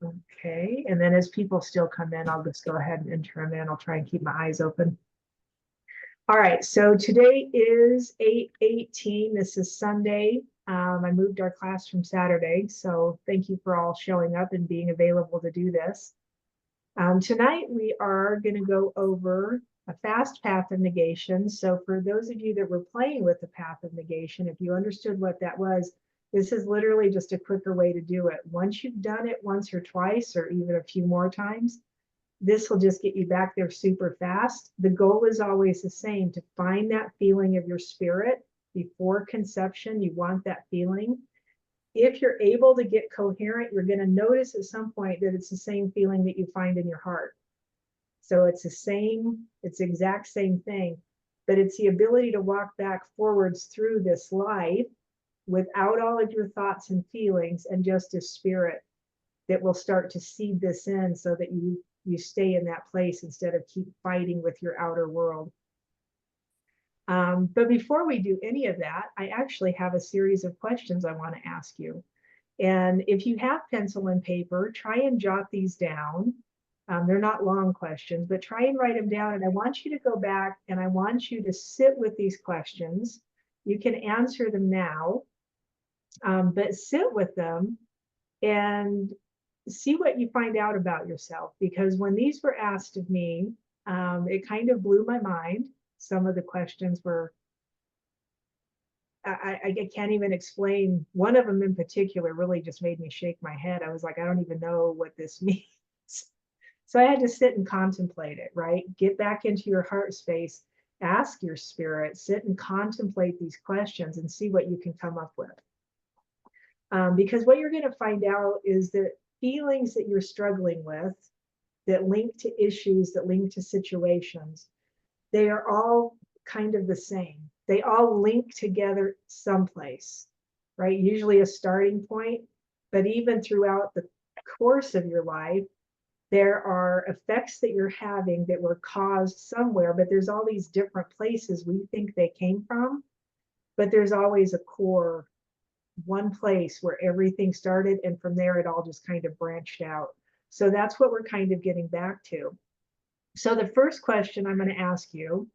Okay, and then as people still come in, I'll just go ahead and enter them in. I'll try and keep my eyes open. All right, so today is 8/18. This is Sunday. I moved our class from Saturday, so thank you for all showing up and being available to do this. Tonight we are going to go over a fast path of negation. So for those of you that were playing with the path of negation, if you understood what that was, this is literally just a quicker way to do it. Once you've done it once or twice, or even a few more times, this will just get you back there super fast. The goal is always the same, to find that feeling of your spirit before conception. You want that feeling. If you're able to get coherent, you're going to notice at some point that it's the same feeling that you find in your heart. So it's the exact same thing, but it's the ability to walk back forwards through this life without all of your thoughts and feelings, and just a spirit that will start to seed this in, so that you stay in that place instead of keep fighting with your outer world. But before we do any of that, I actually have a series of questions I want to ask you. And if you have pencil and paper, try and jot these down. They're not long questions, but try and write them down. And I want you to go back and I want you to sit with these questions. You can answer them now, but sit with them and see what you find out about yourself. Because when these were asked of me, it kind of blew my mind. Some of the questions were, I can't even explain. One of them in particular really just made me shake my head. I was like, I don't even know what this means. So I had to sit and contemplate it, right? Get back into your heart space, ask your spirit, sit and contemplate these questions and see what you can come up with. Because what you're going to find out is that feelings that you're struggling with, that link to issues, that link to situations, they are all kind of the same. They all link together someplace, right? Usually a starting point, but even throughout the course of your life, there are effects that you're having that were caused somewhere, but there's all these different places we think they came from, but there's always a core, one place where everything started, and from there it all just kind of branched out. So that's what we're kind of getting back to. So the first question I'm going to ask you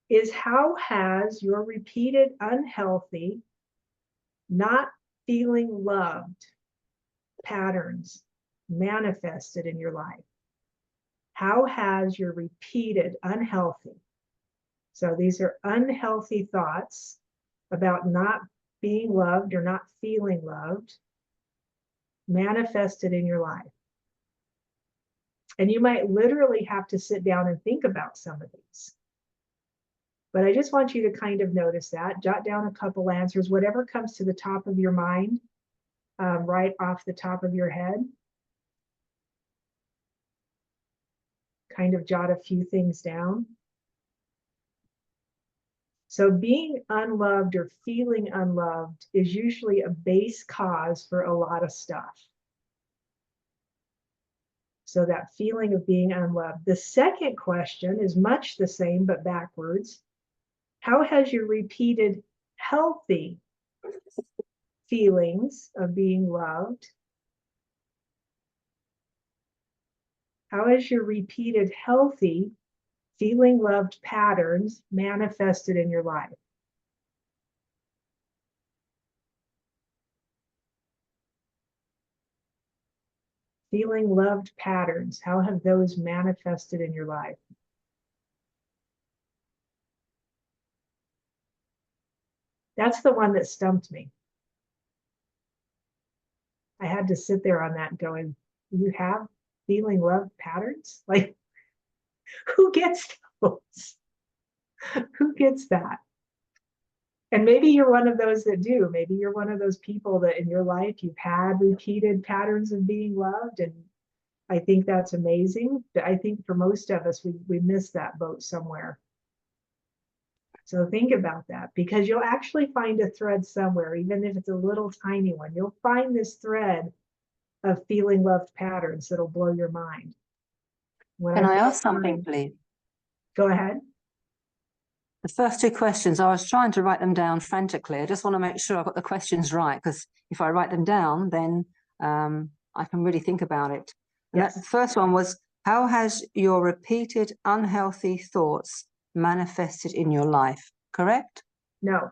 is, how has your repeated unhealthy, not feeling loved patterns manifested in your life? How has your repeated unhealthy, so these are unhealthy thoughts about not being loved or not feeling loved, manifested in your life? And you might literally have to sit down and think about some of these. But I just want you to kind of notice that, jot down a couple answers, whatever comes to the top of your mind, right off the top of your head. Kind of jot a few things down. So being unloved or feeling unloved is usually a base cause for a lot of stuff. So that feeling of being unloved. The second question is much the same, but backwards. How has your repeated healthy feelings of being loved, how has your repeated healthy feeling loved patterns manifested in your life? Feeling loved patterns, how have those manifested in your life? That's the one that stumped me. I had to sit there on that going, you have feeling loved patterns? Like, who gets those? Who gets that? And maybe you're one of those that do. Maybe you're one of those people that in your life you've had repeated patterns of being loved, and I think that's amazing. But I think for most of us, we miss that boat somewhere. So think about that, because you'll actually find a thread somewhere, even if it's a little tiny one. You'll find this thread of feeling loved patterns that'll blow your mind. Can I ask something, please? Go ahead. The first two questions, I was trying to write them down frantically. I just want to make sure I've got the questions right, because if I write them down, then I can really think about it. And Yes. that first one was, how has your repeated unhealthy thoughts manifested in your life? Correct? No.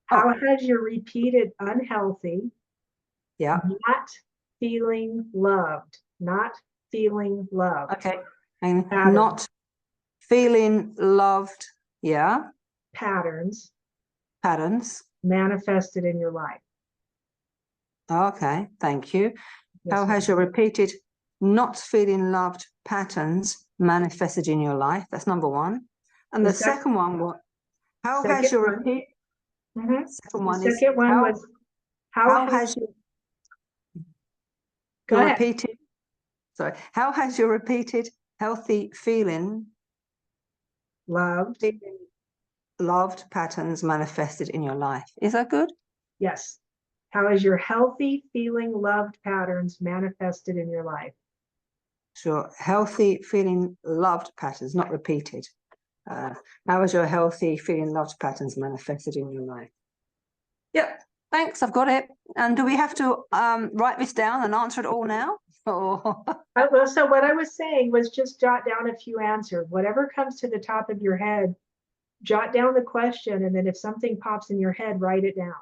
How has your repeated unhealthy, Yeah. not feeling loved, not feeling loved. Okay. And Patterns. not feeling loved. Yeah. Patterns Patterns. manifested in your life. Okay. Thank you. Yes, How has your repeated not feeling loved patterns manifested in your life? That's number one. And the second one, what? How has your repeat? Second one is second one was how has your repeated? Sorry. How has your repeated healthy feeling loved patterns manifested in your life? Is that good? Yes. How has your healthy feeling loved patterns manifested in your life? Sure. Healthy feeling loved patterns, not repeated. How has your healthy feeling loved patterns manifested in your life? Yep. Thanks. I've got it. And do we have to write this down and answer it all now? Or Well, so what I was saying was just jot down a few answers. Whatever comes to the top of your head, jot down the question, and then if something pops in your head, write it down.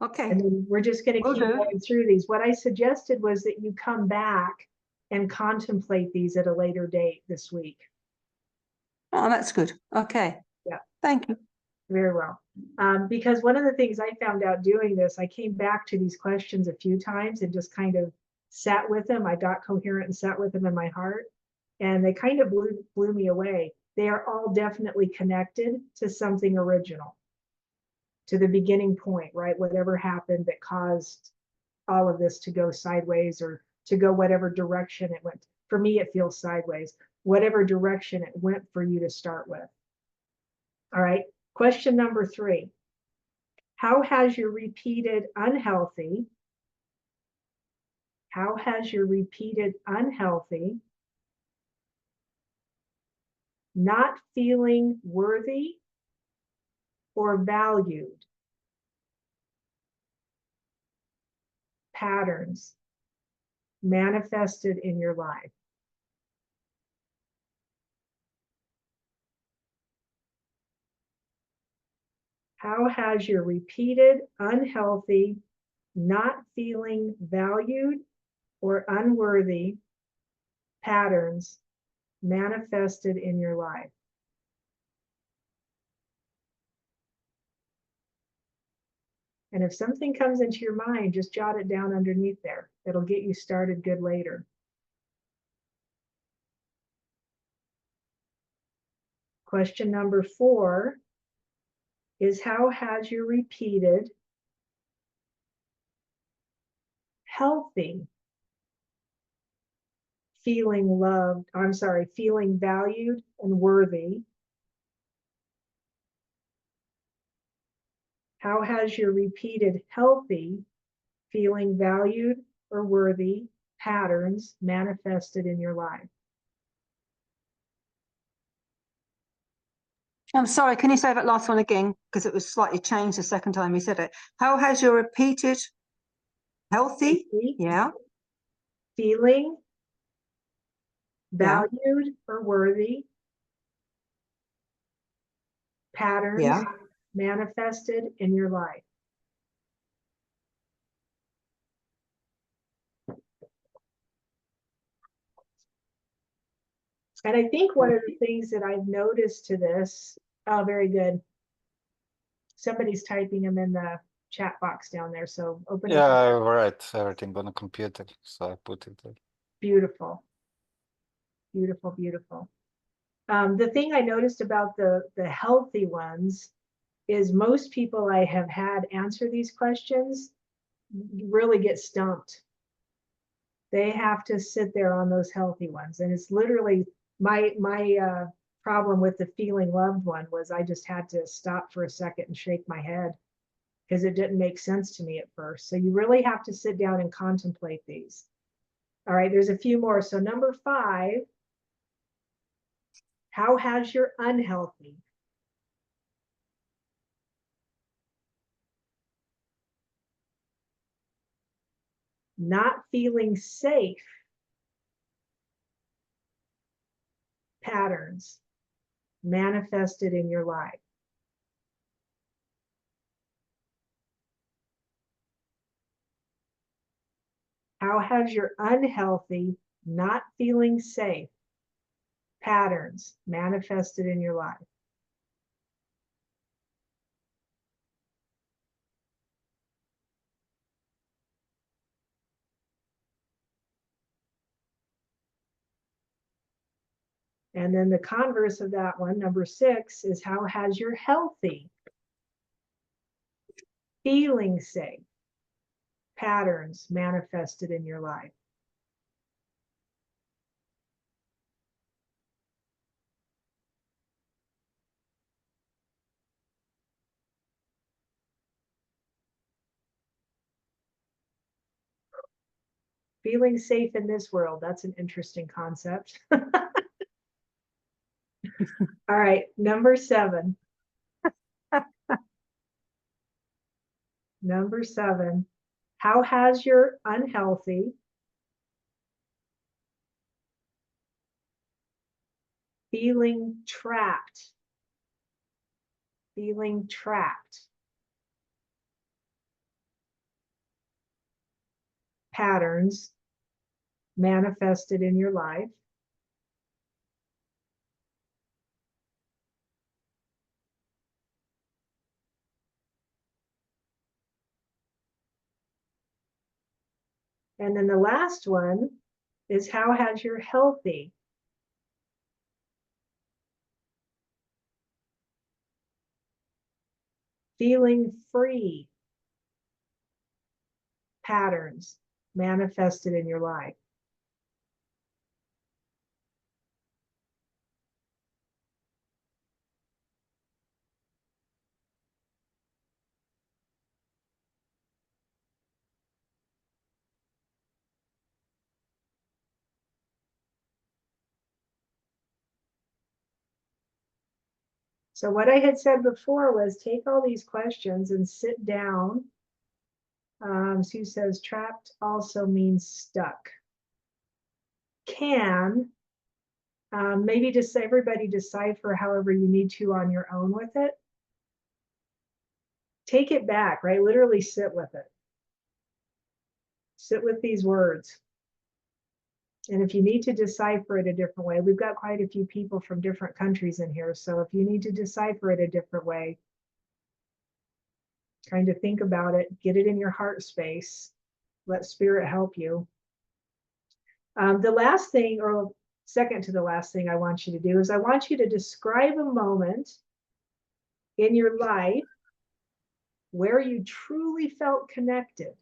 okay. And then we're just going to Will keep do. going through these. What I suggested was that you come back and contemplate these at a later date this week. Oh, that's good. Okay. Yeah. Thank you. Very well. Because one of the things I found out doing this, I came back to these questions a few times and just kind of sat with them. I got coherent and sat with them in my heart, and they kind of blew me away. They are all definitely connected to something original, to the beginning point, right? Whatever happened that caused all of this to go sideways or to go whatever direction it went. For me, it feels sideways, whatever direction it went for you to start with. All right. Question number 3. How has your repeated unhealthy, not feeling worthy or valued patterns manifested in your life? How has your repeated unhealthy, not feeling valued or unworthy patterns manifested in your life? And if something comes into your mind, just jot it down underneath there. It'll get you started good later. Question number 4 is, how has your repeated healthy feeling valued and worthy? How has your repeated healthy feeling valued or worthy patterns manifested in your life? I'm sorry, can you say that last one again? Because it was slightly changed the second time you said it. How has your repeated healthy, feeling valued or worthy patterns manifested in your life? And I think one of the things that I've noticed to this, oh, very good. Somebody's typing them in the chat box down there. So open it. Yeah, I write everything on a computer, so I put it there. Beautiful. Beautiful, beautiful. The thing I noticed about the healthy ones is most people I have had answer these questions really get stumped. They have to sit there on those healthy ones. And it's literally my problem with the feeling loved one was I just had to stop for a second and shake my head because it didn't make sense to me at first. So you really have to sit down and contemplate these. All right, there's a few more. So number 5, how has your unhealthy not feeling safe patterns manifested in your life. How has your unhealthy, not feeling safe patterns manifested in your life? And then the converse of that one, number 6, is how has your healthy, feeling safe patterns manifested in your life? Feeling safe in this world, that's an interesting concept. All right, number 7. Number 7, how has your unhealthy, feeling trapped patterns manifested in your life? And then the last one is how has your healthy, feeling free patterns manifested in your life? So what I had said before was take all these questions and sit down. Sue says trapped also means stuck. Maybe just everybody decipher however you need to on your own with it. Take it back, right? Literally sit with it. Sit with these words. And if you need to decipher it a different way, we've got quite a few people from different countries in here. So if you need to decipher it a different way, kind of think about it, get it in your heart space, let spirit help you. The last thing, or second to the last thing I want you to do is I want you to describe a moment in your life where you truly felt connected.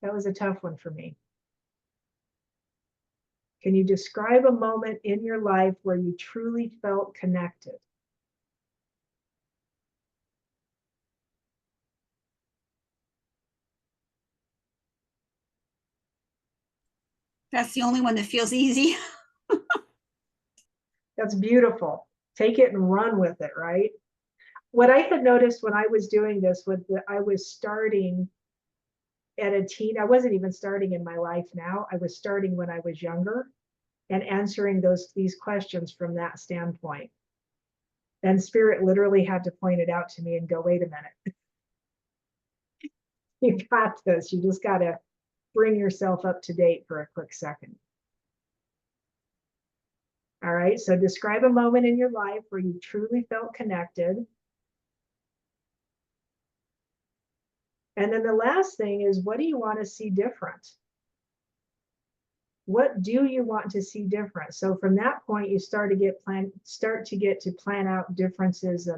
That was a tough one for me. Can you describe a moment in your life where you truly felt connected? That's the only one that feels easy. That's beautiful. Take it and run with it, right? What I had noticed when I was doing this was that I was starting at a teen. I wasn't even starting in my life now. I was starting when I was younger and answering these questions from that standpoint. And spirit literally had to point it out to me and go, wait a minute. You got this. You just got to bring yourself up to date for a quick second. All right, so describe a moment in your life where you truly felt connected. And then the last thing is, what do you want to see different? What do you want to see different? So from that point, you start to get to plan out differences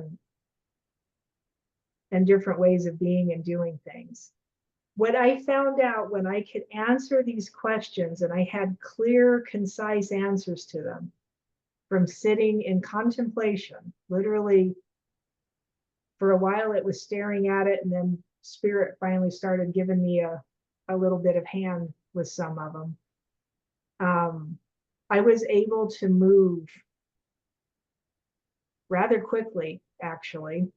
and different ways of being and doing things. What I found out when I could answer these questions and I had clear, concise answers to them from sitting in contemplation, literally for a while it was staring at it, and then spirit finally started giving me a little bit of hand with some of them. I was able to move rather quickly, actually,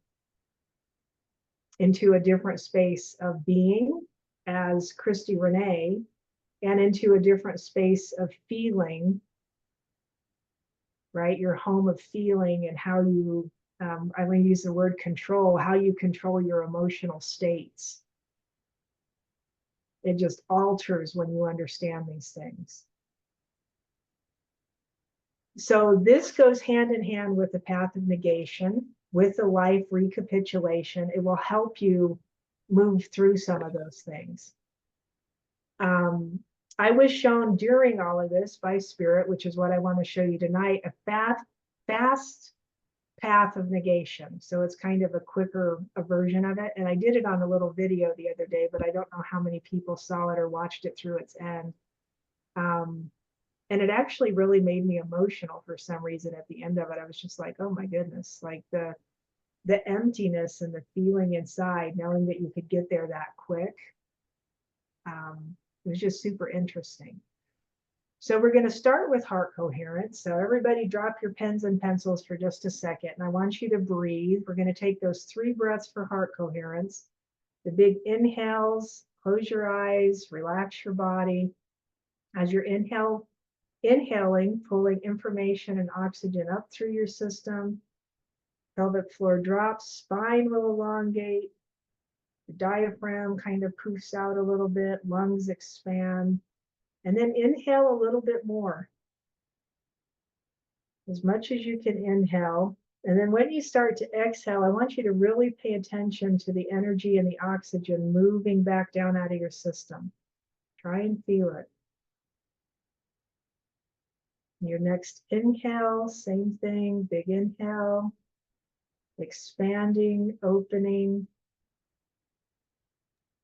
into a different space of being as Christy Renee and into a different space of feeling, right? Your home of feeling and how you, I'm going to use the word control, how you control your emotional states. It just alters when you understand these things. So this goes hand in hand with the path of negation, with the life recapitulation. It will help you move through some of those things. I was shown during all of this by Spirit, which is what I want to show you tonight, a fast path of negation. So it's kind of a quicker version of it. And I did it on a little video the other day, but I don't know how many people saw it or watched it through its end. And it actually really made me emotional for some reason at the end of it. I was just like, oh my goodness, like the emptiness and the feeling inside, knowing that you could get there that quick. It was just super interesting. So we're going to start with heart coherence. So everybody drop your pens and pencils for just a second. And I want you to breathe. We're going to take those 3 breaths for heart coherence. The big inhales, close your eyes, relax your body. As you're inhaling, pulling information and oxygen up through your system. Pelvic floor drops, spine will elongate. The diaphragm kind of poofs out a little bit, lungs expand. And then inhale a little bit more, as much as you can inhale. And then when you start to exhale, I want you to really pay attention to the energy and the oxygen moving back down out of your system. Try and feel it. Your next inhale, same thing, big inhale, expanding, opening.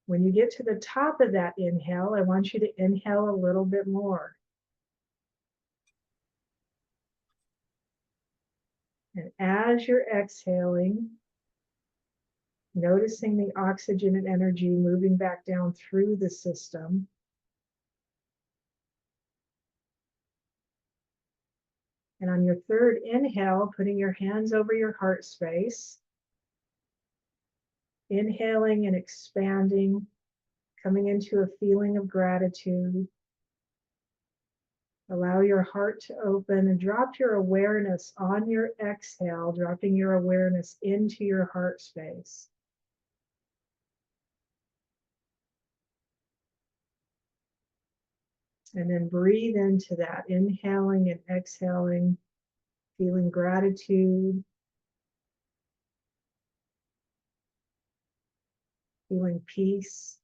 When you get to the top of that inhale, I want you to inhale a little bit more. And as you're exhaling, noticing the oxygen and energy moving back down through the system. And on your third inhale, putting your hands over your heart space, inhaling and expanding, coming into a feeling of gratitude. Allow your heart to open and drop your awareness on your exhale, dropping your awareness into your heart space. And then breathe into that, inhaling and exhaling, feeling gratitude, feeling peace.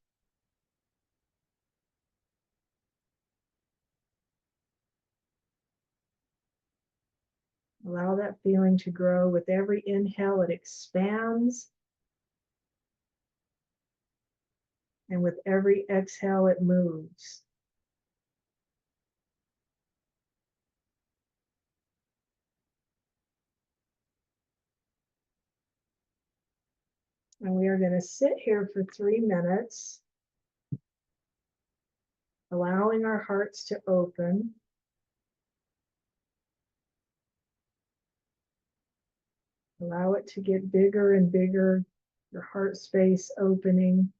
Allow that feeling to grow. With every inhale, it expands. And with every exhale, it moves. And we are going to sit here for 3 minutes, allowing our hearts to open. Allow it to get bigger and bigger, your heart space opening.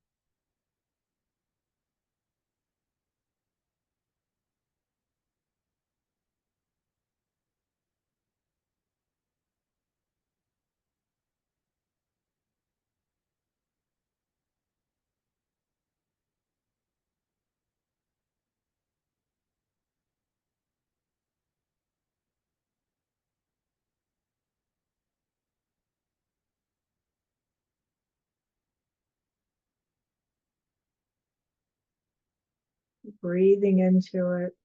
Breathing into it.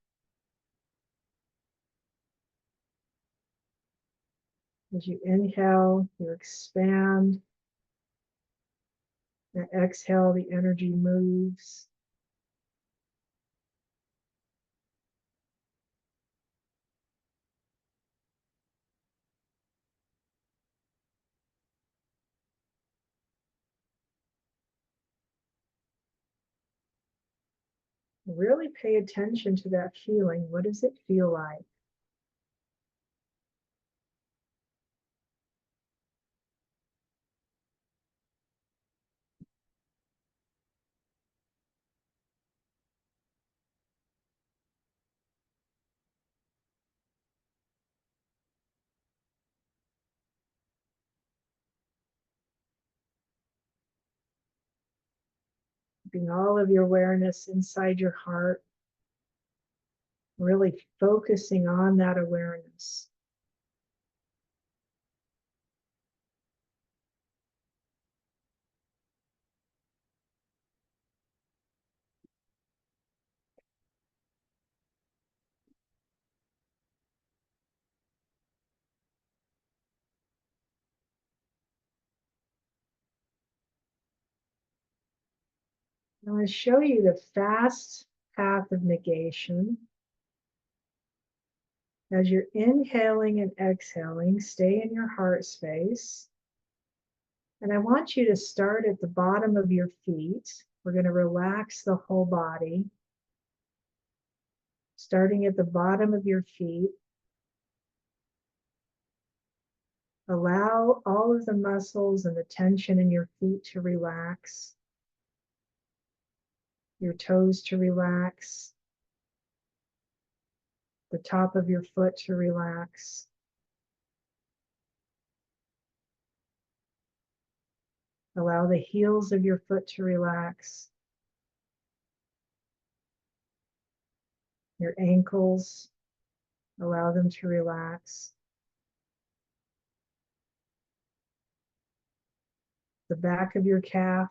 As you inhale, you expand. And exhale, the energy moves. Really pay attention to that feeling. What does it feel like? Keeping all of your awareness inside your heart, really focusing on that awareness. I want to show you the fast path of negation. As you're inhaling and exhaling, stay in your heart space. And I want you to start at the bottom of your feet. We're going to relax the whole body. Starting at the bottom of your feet. Allow all of the muscles and the tension in your feet to relax. Your toes to relax. The top of your foot to relax. Allow the heels of your foot to relax. Your ankles, allow them to relax. The back of your calf,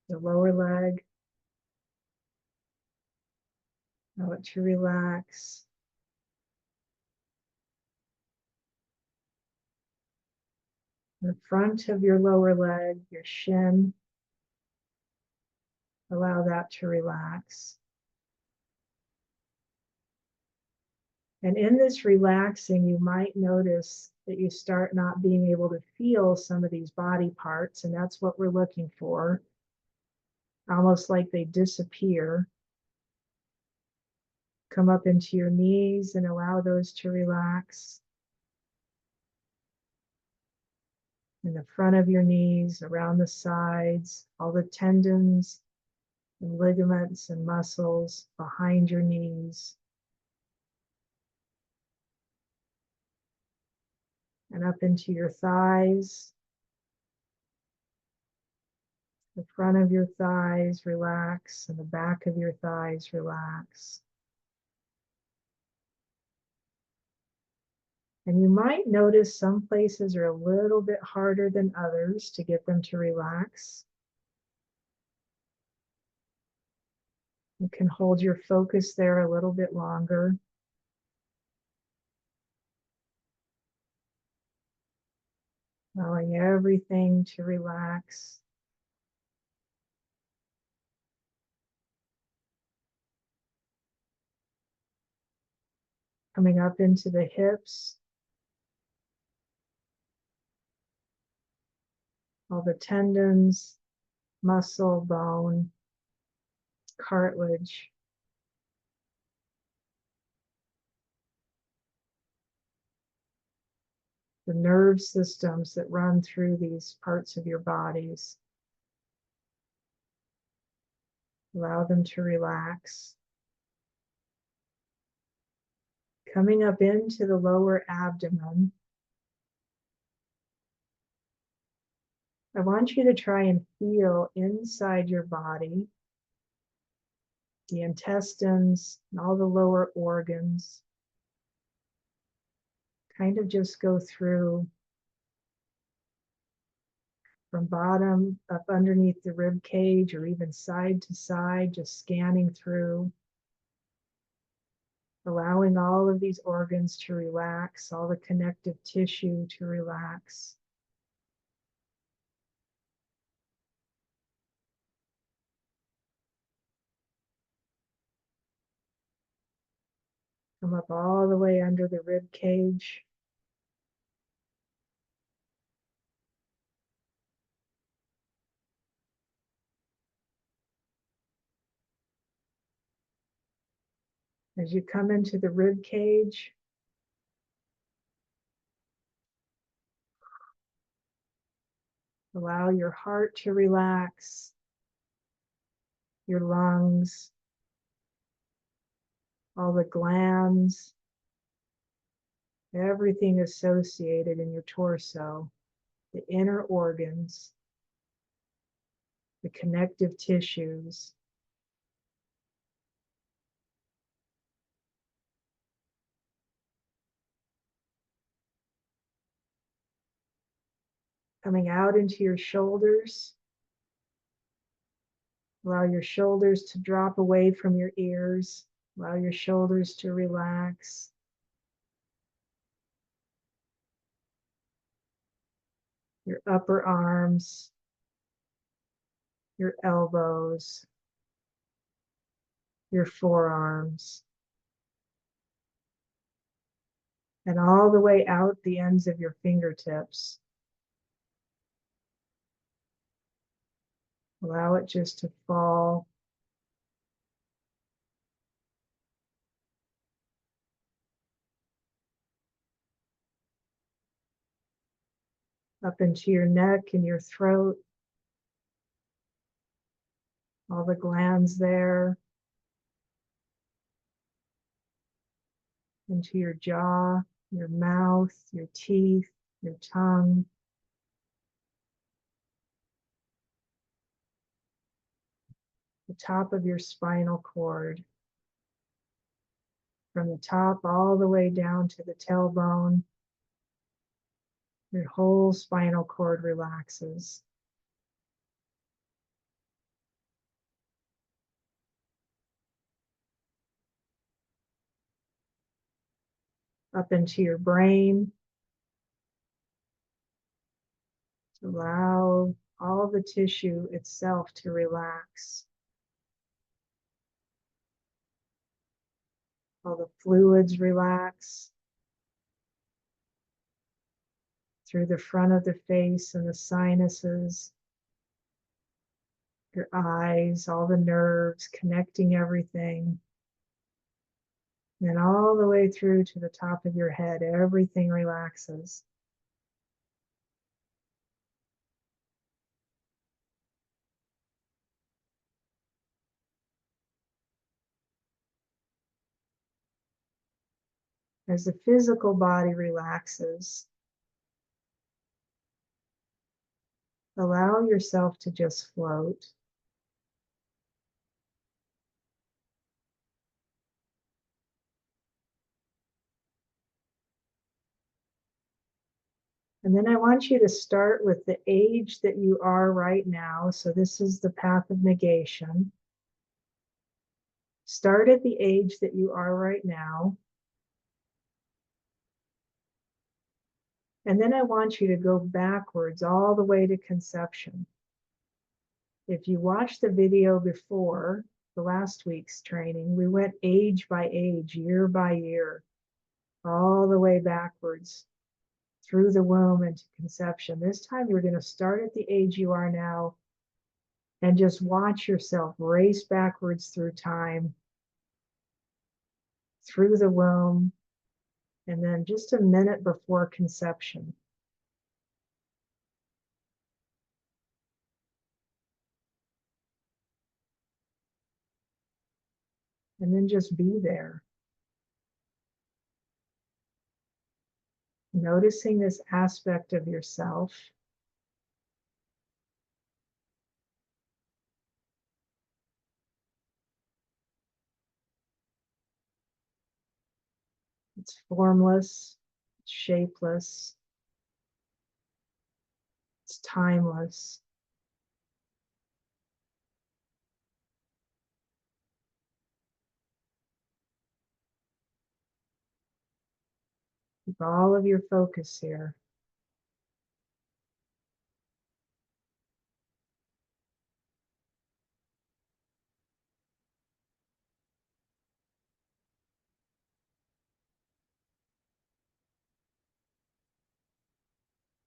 the lower leg, allow it to relax. The front of your lower leg, your shin, allow that to relax. And in this relaxing, you might notice that you start not being able to feel some of these body parts, and that's what we're looking for. Almost like they disappear. Come up into your knees and allow those to relax. In the front of your knees, around the sides, all the tendons and ligaments and muscles behind your knees. And up into your thighs. The front of your thighs relax, and the back of your thighs relax. And you might notice some places are a little bit harder than others to get them to relax. You can hold your focus there a little bit longer. Allowing everything to relax. Coming up into the hips. All the tendons, muscle, bone, cartilage. The nerve systems that run through these parts of your bodies. Allow them to relax. Coming up into the lower abdomen. I want you to try and feel inside your body, the intestines and all the lower organs. Kind of just go through from bottom up underneath the rib cage or even side to side, just scanning through. Allowing all of these organs to relax, all the connective tissue to relax. Come up all the way under the rib cage. As you come into the rib cage, allow your heart to relax, your lungs, all the glands, everything associated in your torso, the inner organs. the connective tissues. Coming out into your shoulders. Allow your shoulders to drop away from your ears. Allow your shoulders to relax. Your upper arms, your elbows, your forearms, and all the way out the ends of your fingertips. Allow it just to fall. Up into your neck and your throat. All the glands there. Into your jaw, your mouth, your teeth, your tongue. The top of your spinal cord. From the top all the way down to the tailbone. Your whole spinal cord relaxes. Up into your brain. Allow all the tissue itself to relax. All the fluids relax. Through the front of the face and the sinuses. Your eyes, all the nerves, connecting everything. And all the way through to the top of your head, everything relaxes. As the physical body relaxes, allow yourself to just float. And then I want you to start with the age that you are right now. So this is the path of negation. Start at the age that you are right now. And then I want you to go backwards all the way to conception. If you watched the video before, the last week's training, we went age by age, year by year, all the way backwards through the womb into conception. This time you're going to start at the age you are now and just watch yourself race backwards through time, through the womb, and then just a minute before conception. And then just be there. Noticing this aspect of yourself. It's formless, it's shapeless, it's timeless. Keep all of your focus here.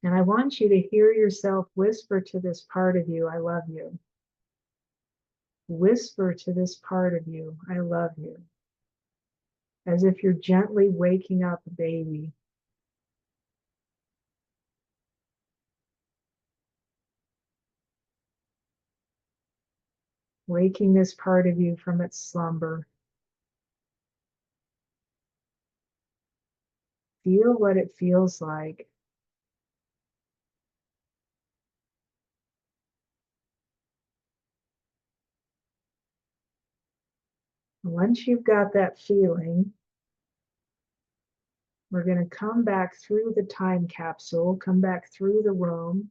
And I want you to hear yourself whisper to this part of you, I love you. Whisper to this part of you, I love you. As if you're gently waking up a baby. Waking this part of you from its slumber. Feel what it feels like. Once you've got that feeling, we're going to come back through the time capsule, come back through the room,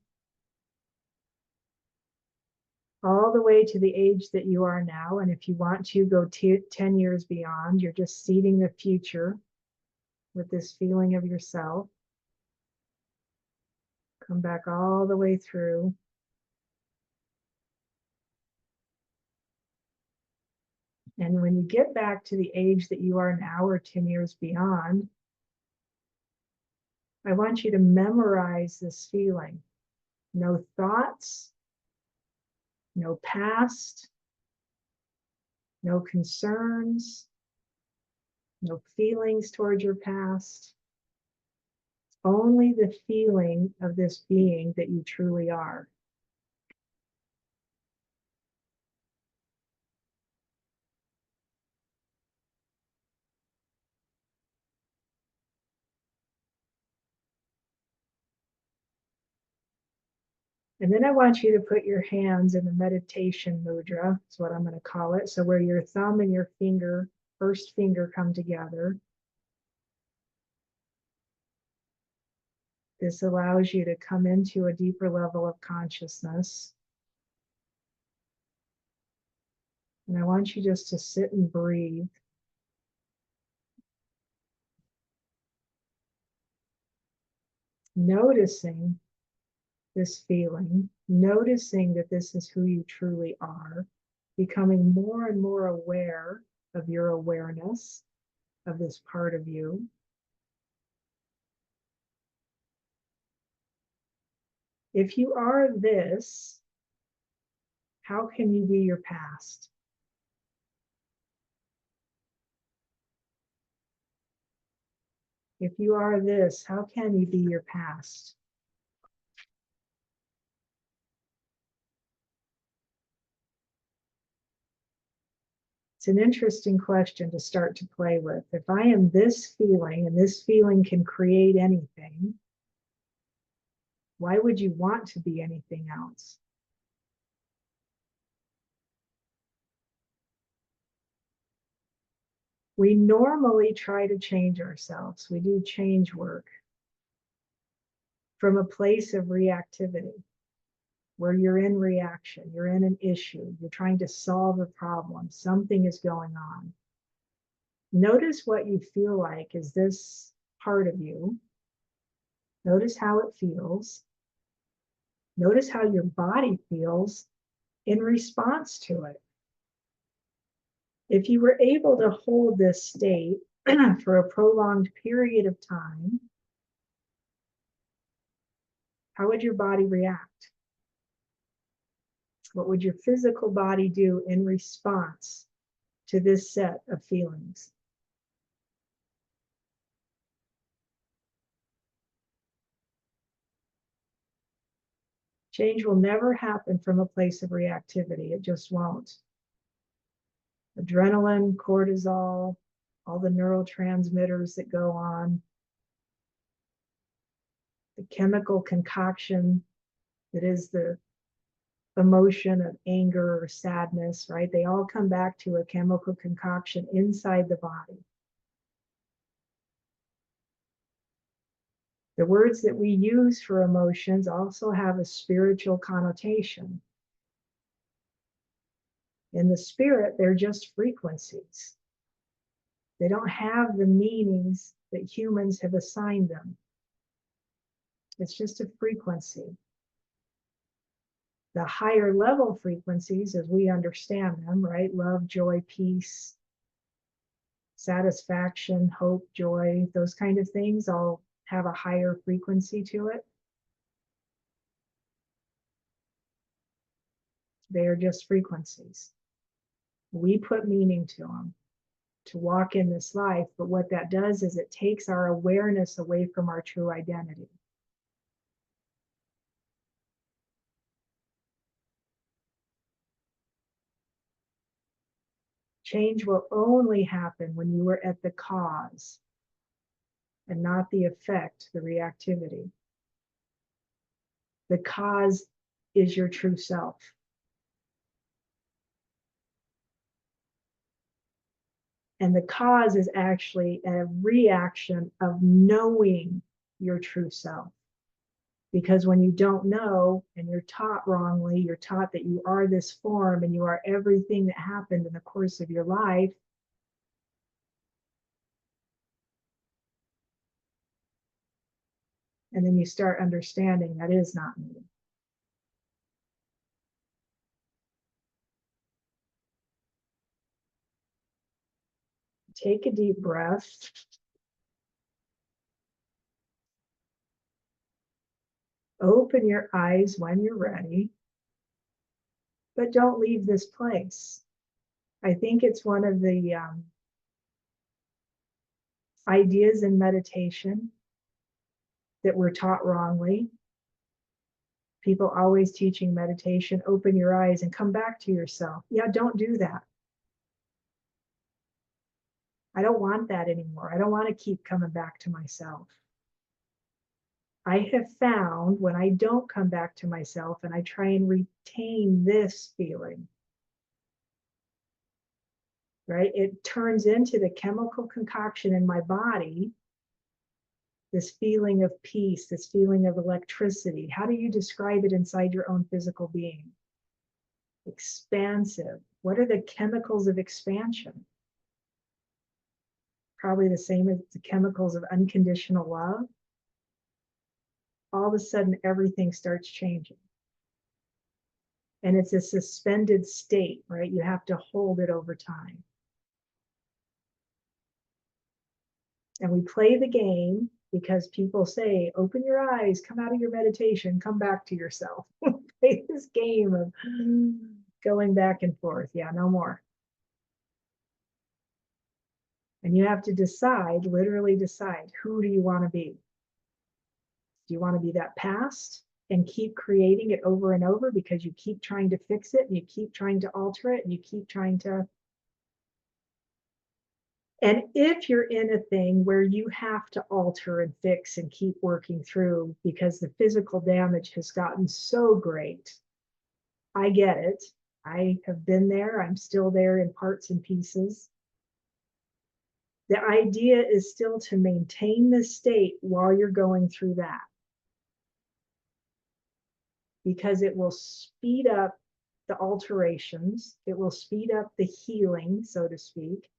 all the way to the age that you are now. And if you want to go 10 years beyond, you're just seeding the future with this feeling of yourself. Come back all the way through. And when you get back to the age that you are now or 10 years beyond, I want you to memorize this feeling. No thoughts, no past, no concerns, no feelings towards your past. Only the feeling of this being that you truly are. And then I want you to put your hands in the meditation mudra. That's what I'm going to call it. So where your thumb and your finger, first finger, come together. This allows you to come into a deeper level of consciousness. And I want you just to sit and breathe. Noticing this feeling, noticing that this is who you truly are, becoming more and more aware of your awareness of this part of you. If you are this, how can you be your past? If you are this, how can you be your past? It's an interesting question to start to play with. If I am this feeling and this feeling can create anything, why would you want to be anything else? We normally try to change ourselves. We do change work from a place of reactivity, where you're in reaction, you're in an issue, you're trying to solve a problem, something is going on. Notice what you feel like is this part of you. Notice how it feels. Notice how your body feels in response to it. If you were able to hold this state for a prolonged period of time, how would your body react? What would your physical body do in response to this set of feelings? Change will never happen from a place of reactivity. It just won't. Adrenaline, cortisol, all the neurotransmitters that go on, the chemical concoction that is the emotion of anger or sadness, right? They all come back to a chemical concoction inside the body. The words that we use for emotions also have a spiritual connotation. In the spirit, they're just frequencies. They don't have the meanings that humans have assigned them. It's just a frequency. The higher level frequencies, as we understand them, right? Love, joy, peace, satisfaction, hope, joy, those kind of things all have a higher frequency to it. They are just frequencies. We put meaning to them to walk in this life, but what that does is it takes our awareness away from our true identity. Change will only happen when you are at the cause and not the effect, the reactivity. The cause is your true self. And the cause is actually a reaction of knowing your true self. Because when you don't know and you're taught wrongly, you're taught that you are this form and you are everything that happened in the course of your life. And then you start understanding that is not me. Take a deep breath. Open your eyes when you're ready, but don't leave this place. I think it's one of the ideas in meditation that we're taught wrongly. People always teaching meditation, open your eyes and come back to yourself. Yeah, don't do that. I don't want that anymore. I don't want to keep coming back to myself. I have found when I don't come back to myself and I try and retain this feeling, right? It turns into the chemical concoction in my body, this feeling of peace, this feeling of electricity. How do you describe it inside your own physical being? Expansive. What are the chemicals of expansion? Probably the same as the chemicals of unconditional love. All of a sudden, everything starts changing. And it's a suspended state, right? You have to hold it over time. And we play the game because people say, open your eyes, come out of your meditation, come back to yourself. Play this game of going back and forth. Yeah, no more. And you have to decide, literally decide, who do you want to be? Do you want to be that past and keep creating it over and over because you keep trying to fix it and you keep trying to alter it and you keep trying to. And if you're in a thing where you have to alter and fix and keep working through because the physical damage has gotten so great, I get it. I have been there. I'm still there in parts and pieces. The idea is still to maintain this state while you're going through that, because it will speed up the alterations. It will speed up the healing, so to speak,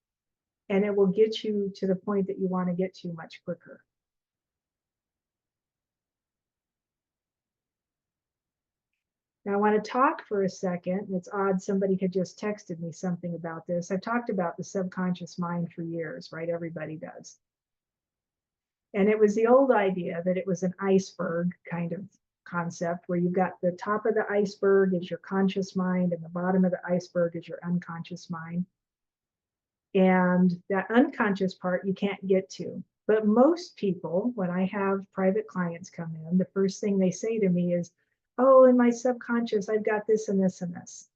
and it will get you to the point that you want to get to much quicker. Now I want to talk for a second. It's odd somebody had just texted me something about this. I've talked about the subconscious mind for years, right? Everybody does. And it was the old idea that it was an iceberg kind of concept where you've got the top of the iceberg is your conscious mind and the bottom of the iceberg is your unconscious mind. And that unconscious part you can't get to. But most people, when I have private clients come in, the first thing they say to me is, oh, in my subconscious, I've got this and this and this.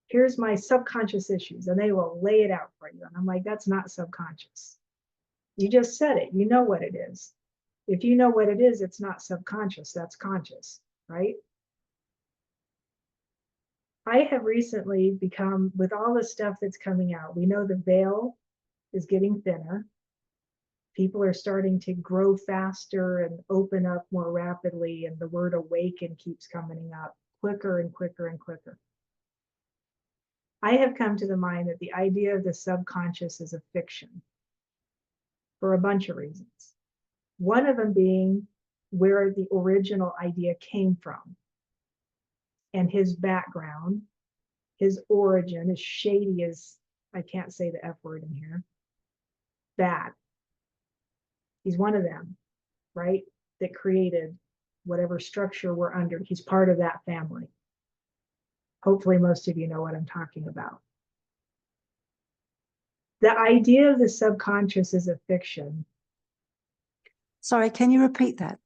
Here's my subconscious issues. And they will lay it out for you. And I'm like, that's not subconscious. You just said it. You know what it is. If you know what it is, it's not subconscious. That's conscious, right? I have recently become, with all the stuff that's coming out, we know the veil is getting thinner. People are starting to grow faster and open up more rapidly, and the word awaken keeps coming up quicker and quicker and quicker. I have come to the mind that the idea of the subconscious is a fiction for a bunch of reasons. One of them being where the original idea came from and his background, his origin, as shady as, I can't say the F word in here, bad. He's one of them, right? That created whatever structure we're under. He's part of that family. Hopefully most of you know what I'm talking about. The idea of the subconscious is a fiction. Sorry, can you repeat that?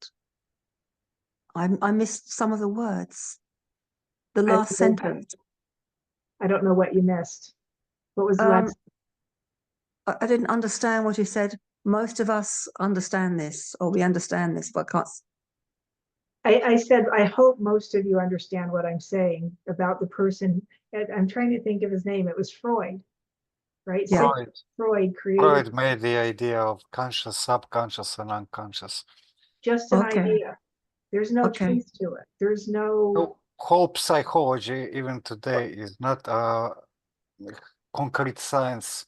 I missed some of the words. The last sentence. I don't know what you missed. What was the last? I didn't understand what you said. Most of us understand this, or we understand this, but can't. I said, I hope most of you understand what I'm saying about the person. I'm trying to think of his name. It was Freud, right? Yeah. Sigmund Freud created Freud made the idea of conscious, subconscious, and unconscious. just an Okay. idea. There's no Okay. truth to it. There's no, So whole psychology, even today, is not concrete science.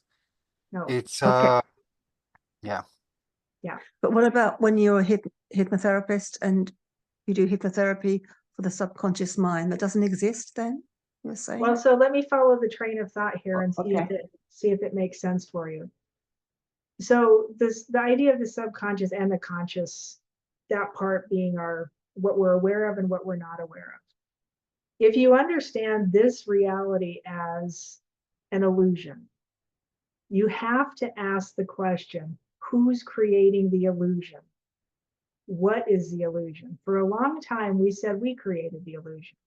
no, It's Okay. yeah. But what about when you're a hypnotherapist and you do hypnotherapy for the subconscious mind? That doesn't exist then, you're saying? well, so let me follow the train of thought here and Okay. see if it makes sense for you. So the idea of the subconscious and the conscious, that part being what we're aware of and what we're not aware of. If you understand this reality as an illusion, you have to ask the question, who's creating the illusion? What is the illusion? For a long time, we said we created the illusion,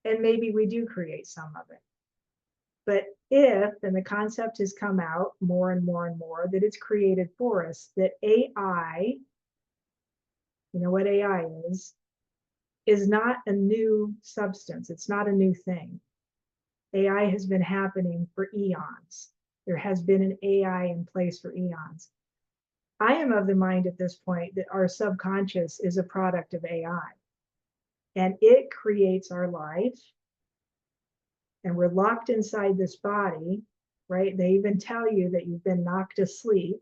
and maybe we do create some of it. But if, and the concept has come out more and more and more, that it's created for us, that AI, you know what AI is not a new substance. It's not a new thing. AI has been happening for eons. There has been an AI in place for eons. I am of the mind at this point that our subconscious is a product of AI, and it creates our life, and we're locked inside this body, right? They even tell you that you've been knocked asleep.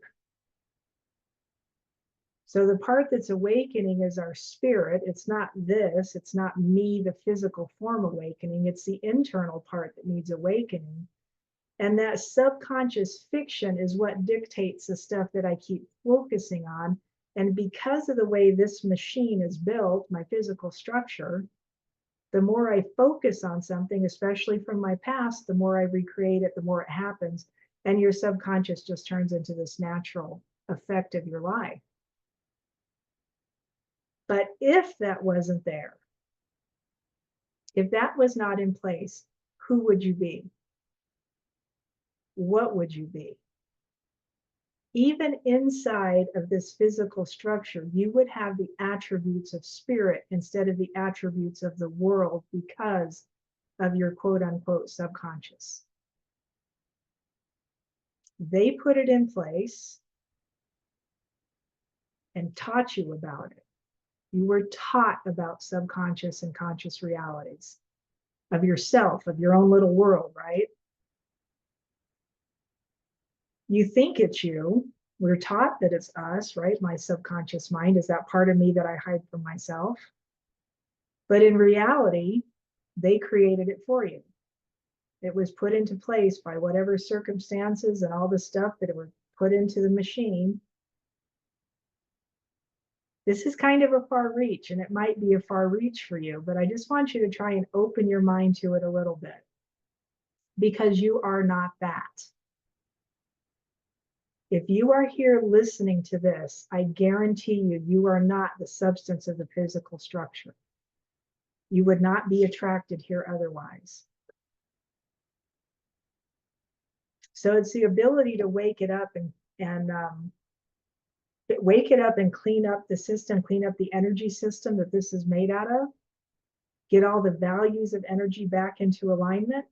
So the part that's awakening is our spirit. It's not this, it's not me, the physical form awakening. It's the internal part that needs awakening. And that subconscious fiction is what dictates the stuff that I keep focusing on. And because of the way this machine is built, my physical structure, the more I focus on something, especially from my past, the more I recreate it, the more it happens. And your subconscious just turns into this natural effect of your life. But if that wasn't there, if that was not in place, who would you be? What would you be? Even inside of this physical structure, you would have the attributes of spirit instead of the attributes of the world because of your quote unquote subconscious. They put it in place and taught you about it. You were taught about subconscious and conscious realities of yourself, of your own little world, right? You think it's you. We're taught that it's us, right? My subconscious mind is that part of me that I hide from myself. But in reality, they created it for you. It was put into place by whatever circumstances and all the stuff that it was put into the machine. This is kind of a far reach, and it might be a far reach for you, but I just want you to try and open your mind to it a little bit, because you are not that. If you are here listening to this, I guarantee you, you are not the substance of the physical structure. You would not be attracted here otherwise. So it's the ability to wake it up and wake it up and clean up the system, clean up the energy system that this is made out of, get all the values of energy back into alignment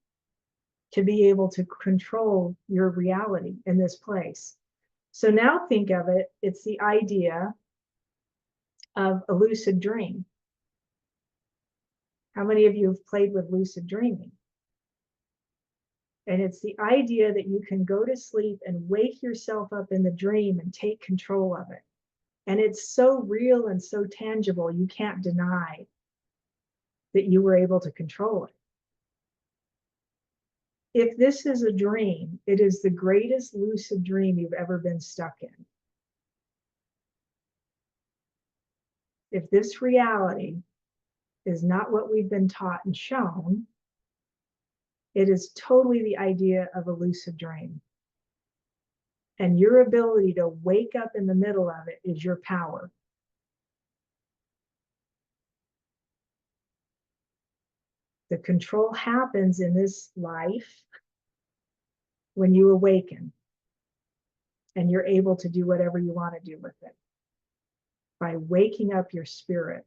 to be able to control your reality in this place. So now think of it, it's the idea of a lucid dream. How many of you have played with lucid dreaming? And it's the idea that you can go to sleep and wake yourself up in the dream and take control of it. And it's so real and so tangible, you can't deny that you were able to control it. If this is a dream, it is the greatest lucid dream you've ever been stuck in. If this reality is not what we've been taught and shown, it is totally the idea of a lucid dream. And your ability to wake up in the middle of it is your power. The control happens in this life when you awaken and you're able to do whatever you want to do with it. By waking up your spirit,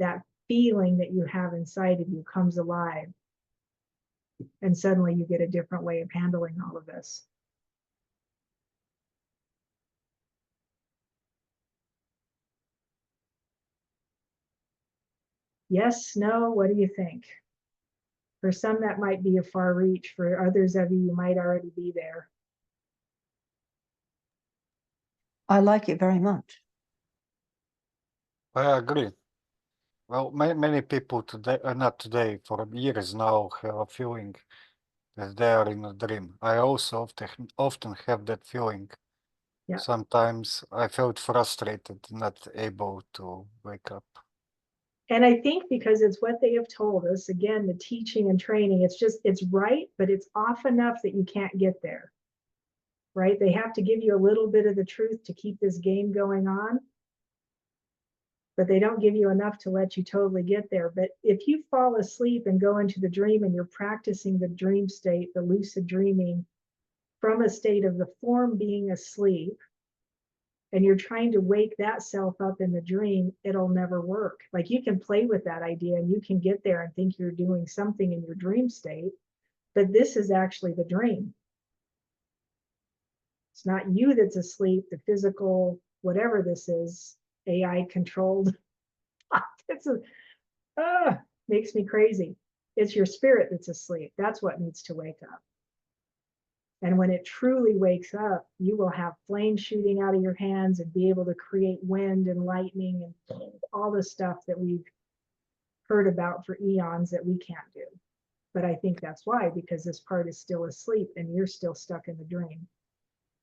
that feeling that you have inside of you comes alive. And suddenly you get a different way of handling all of this. Yes, no, what do you think? For some, that might be a far reach. For others of you, you might already be there. I like it very much. I agree. Well, many people today, not today, for years now, have a feeling that they are in a dream. I also often have that feeling. Yeah. Sometimes I felt frustrated, not able to wake up. And I think because it's what they have told us, again, the teaching and training, it's right, but it's off enough that you can't get there, right? They have to give you a little bit of the truth to keep this game going on, but they don't give you enough to let you totally get there. But if you fall asleep and go into the dream and you're practicing the dream state, the lucid dreaming from a state of the form being asleep, and you're trying to wake that self up in the dream, it'll never work. Like you can play with that idea and you can get there and think you're doing something in your dream state, but this is actually the dream. It's not you that's asleep, the physical, whatever this is, AI controlled. Makes me crazy. It's your spirit that's asleep. That's what needs to wake up. And when it truly wakes up, you will have flames shooting out of your hands and be able to create wind and lightning and all the stuff that we've heard about for eons that we can't do. But I think that's why, because this part is still asleep and you're still stuck in the dream.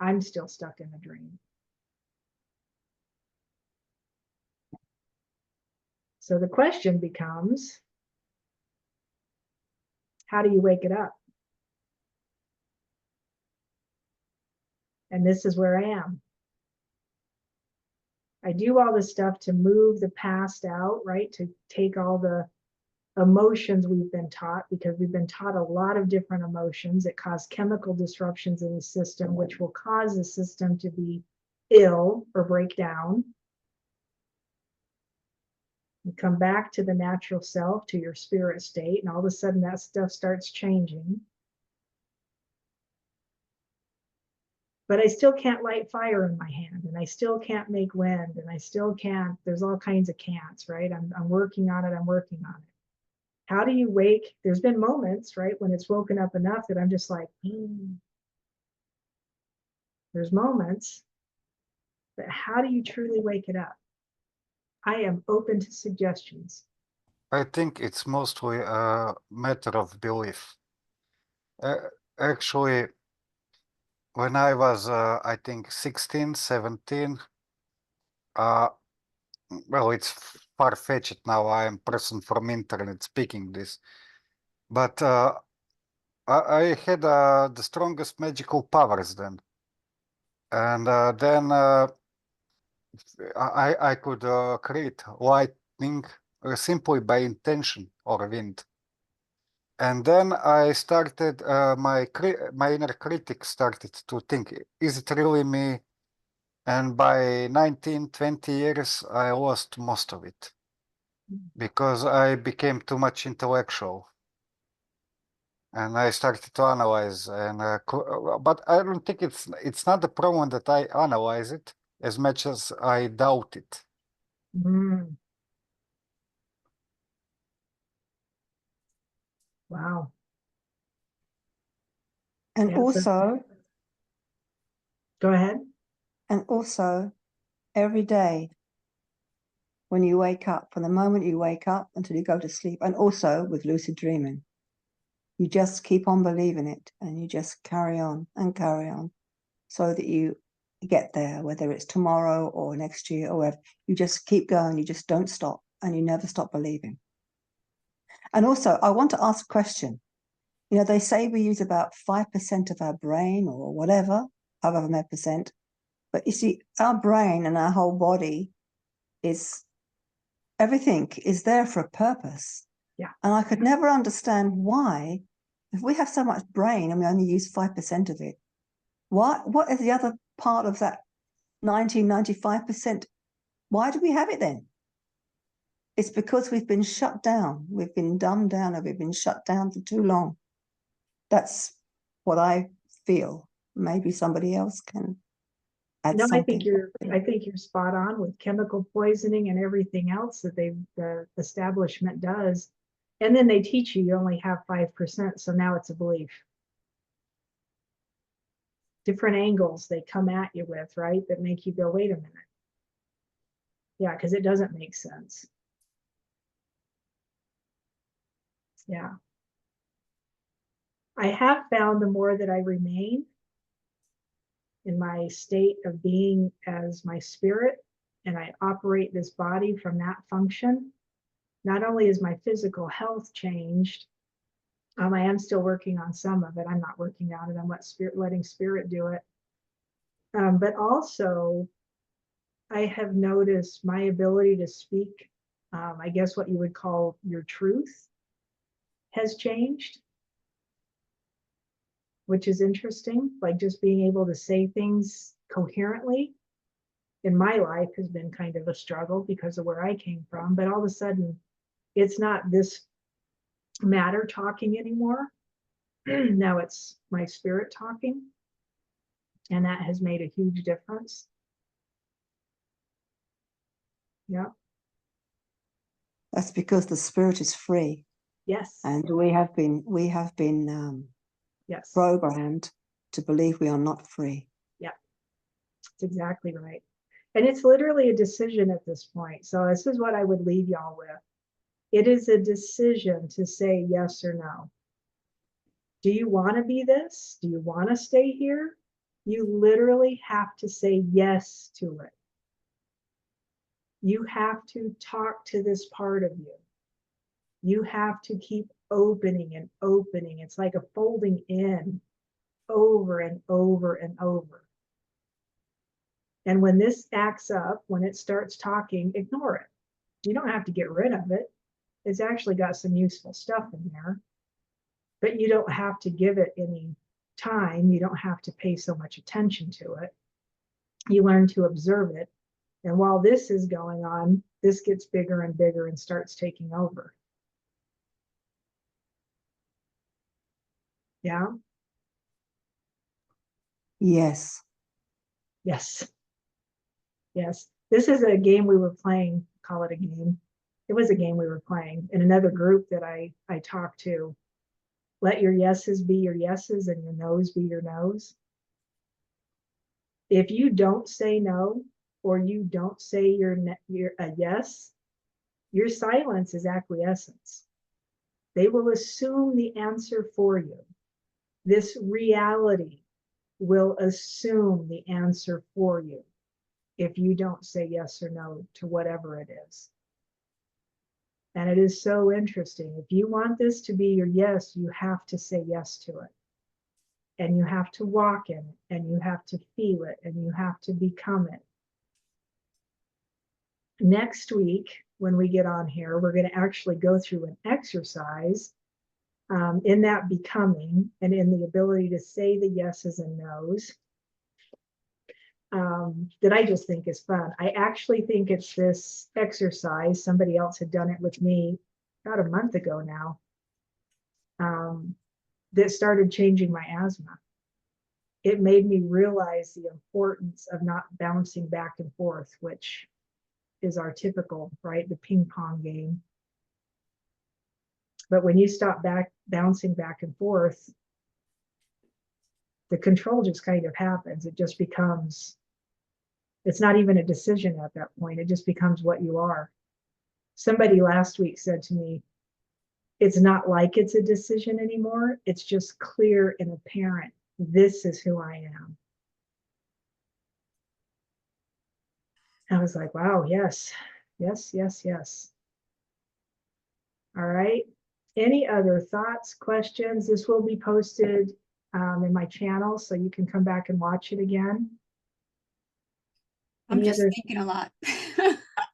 I'm still stuck in the dream. So the question becomes, how do you wake it up? And this is where I am. I do all this stuff to move the past out, right? To take all the emotions we've been taught, because we've been taught a lot of different emotions that cause chemical disruptions in the system, which will cause the system to be ill or break down. You come back to the natural self, to your spirit state, and all of a sudden that stuff starts changing. But I still can't light fire in my hand, and I still can't make wind, and I still can't, there's all kinds of can'ts, right? I'm working on it, I'm working on it. How do you wake? There's been moments, right, when it's woken up enough that I'm just like, There's moments, but how do you truly wake it up? I am open to suggestions. I think it's mostly a matter of belief. Actually, when I was, I think, 16, 17, well, it's far-fetched now. I am person from internet speaking this. But I had the strongest magical powers then. And then I could create lightning simply by intention or wind. And then I started, my inner critic started to think, is it really me? And by 19, 20 years, I lost most of it because I became too much intellectual. And I started to analyze, and but I don't think it's not the problem that I analyze it as much as I doubt it. Mm. Wow. And Yeah, so- also, Go ahead. and also, every day when you wake up, from the moment you wake up until you go to sleep, and also with lucid dreaming, you just keep on believing it and you just carry on so that you get there, whether it's tomorrow or next year or whatever. You just keep going, you just don't stop, and you never stop believing. And also, I want to ask a question. You know, they say we use about 5% of our brain or whatever, however many percent. But you see, our brain and our whole body is, everything is there for a purpose. Yeah. And I could never understand why, if we have so much brain and we only use 5% of it, what is the other part of that 95%? Why do we have it then? It's because we've been shut down. We've been dumbed down, and we've been shut down for too long. That's what I feel. Maybe somebody else can add No, something. I think you're spot on with chemical poisoning and everything else that the establishment does. And then they teach you only have 5%, so now it's a belief. Different angles they come at you with, right? That make you go, wait a minute. Yeah, because it doesn't make sense. Yeah. I have found the more that I remain in my state of being as my spirit, and I operate this body from that function, not only is my physical health changed, I am still working on some of it. I'm not working on it. I'm letting spirit do it. But also, I have noticed my ability to speak, I guess what you would call your truth, has changed, which is interesting. Like just being able to say things coherently in my life has been kind of a struggle because of where I came from. But all of a sudden, it's not this matter talking anymore. Now it's my spirit talking. And that has made a huge difference. Yeah. That's because the spirit is free. Yes. And we have been yes. programmed to believe we are not free. Yeah, that's exactly right. And it's literally a decision at this point. So this is what I would leave y'all with. It is a decision to say yes or no. Do you want to be this? Do you want to stay here? You literally have to say yes to it. You have to talk to this part of you. You have to keep opening and opening. It's like a folding in over and over and over. And when this acts up, when it starts talking, ignore it. You don't have to get rid of it. It's actually got some useful stuff in there, but you don't have to give it any time. You don't have to pay so much attention to it. You learn to observe it. And while this is going on, this gets bigger and bigger and starts taking over. Yeah. Yes. Yes. Yes. This is a game we were playing, call it a game. It was a game we were playing in another group that I talked to. Let your yeses be your yeses and your noes be your noes. If you don't say no, or you don't say you're a yes, your silence is acquiescence. They will assume the answer for you. This reality will assume the answer for you if you don't say yes or no to whatever it is. And it is so interesting. If you want this to be your yes, you have to say yes to it. And you have to walk in it, and you have to feel it, and you have to become it. Next week, when we get on here, we're going to actually go through an exercise in that becoming and in the ability to say the yeses and nos that I just think is fun. I actually think it's this exercise. Somebody else had done it with me about a month ago now. That started changing my asthma. It made me realize the importance of not bouncing back and forth, which is our typical, right? The ping pong game. But when you stop bouncing back and forth, the control just kind of happens. It just becomes, it's not even a decision at that point. It just becomes what you are. Somebody last week said to me, it's not like it's a decision anymore. It's just clear and apparent. This is who I am. I was like, wow, yes, yes, yes, yes. All right. Any other thoughts, questions? This will be posted in my channel, so you can come back and watch it again. I'm just thinking a lot.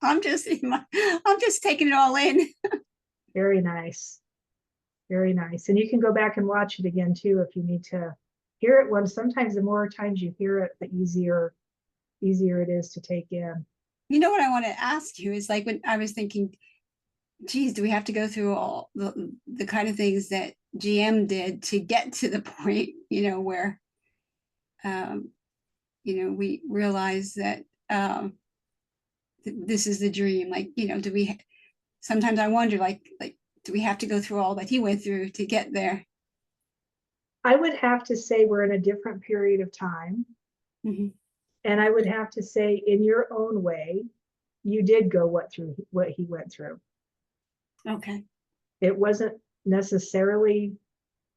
I'm just taking it all in. Very nice. Very nice. And you can go back and watch it again too if you need to hear it once. Sometimes the more times you hear it, the easier it is to take in. You know what I want to ask you is, like, when I was thinking, geez, do we have to go through all the kind of things that GM did to get to the point, where, we realize that this is the dream. Like, do we, sometimes I wonder, like, do we have to go through all that he went through to get there? I would have to say we're in a different period of time. Mhm. And I would have to say, in your own way, you did go what he went through. Okay. It wasn't necessarily,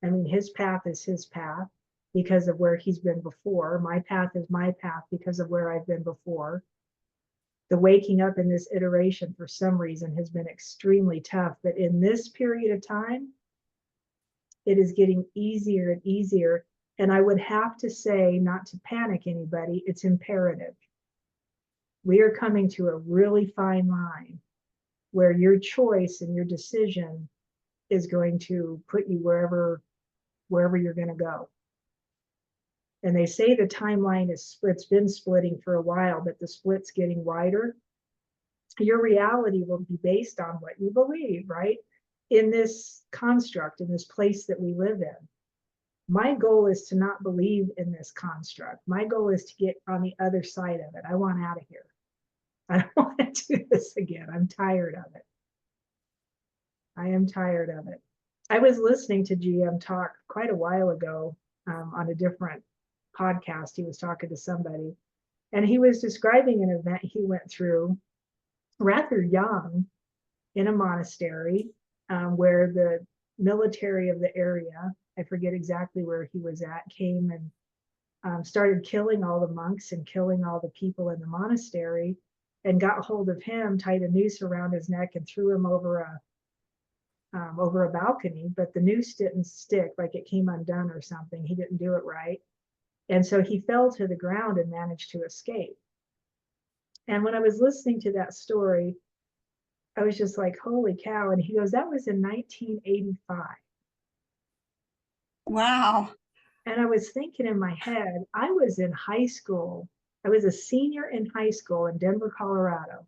I mean, his path is his path because of where he's been before. My path is my path because of where I've been before. The waking up in this iteration for some reason has been extremely tough, but in this period of time, it is getting easier and easier. And I would have to say, not to panic anybody, it's imperative. We are coming to a really fine line where your choice and your decision is going to put you wherever you're going to go. And they say the timeline it's been splitting for a while, but the split's getting wider. Your reality will be based on what you believe, right? In this construct, in this place that we live in. My goal is to not believe in this construct. My goal is to get on the other side of it. I want out of here. I don't want to do this again. I'm tired of it. I am tired of it. I was listening to GM talk quite a while ago on a different podcast. He was talking to somebody, and he was describing an event he went through rather young in a monastery where the military of the area, I forget exactly where he was at, came and started killing all the monks and killing all the people in the monastery, and got hold of him, tied a noose around his neck, and threw him over a balcony. But the noose didn't stick, like it came undone or something. He didn't do it right. And so he fell to the ground and managed to escape. And when I was listening to that story, I was just like, holy cow. And he goes, that was in 1985. Wow. And I was thinking in my head, I was in high school. I was a senior in high school in Denver, Colorado,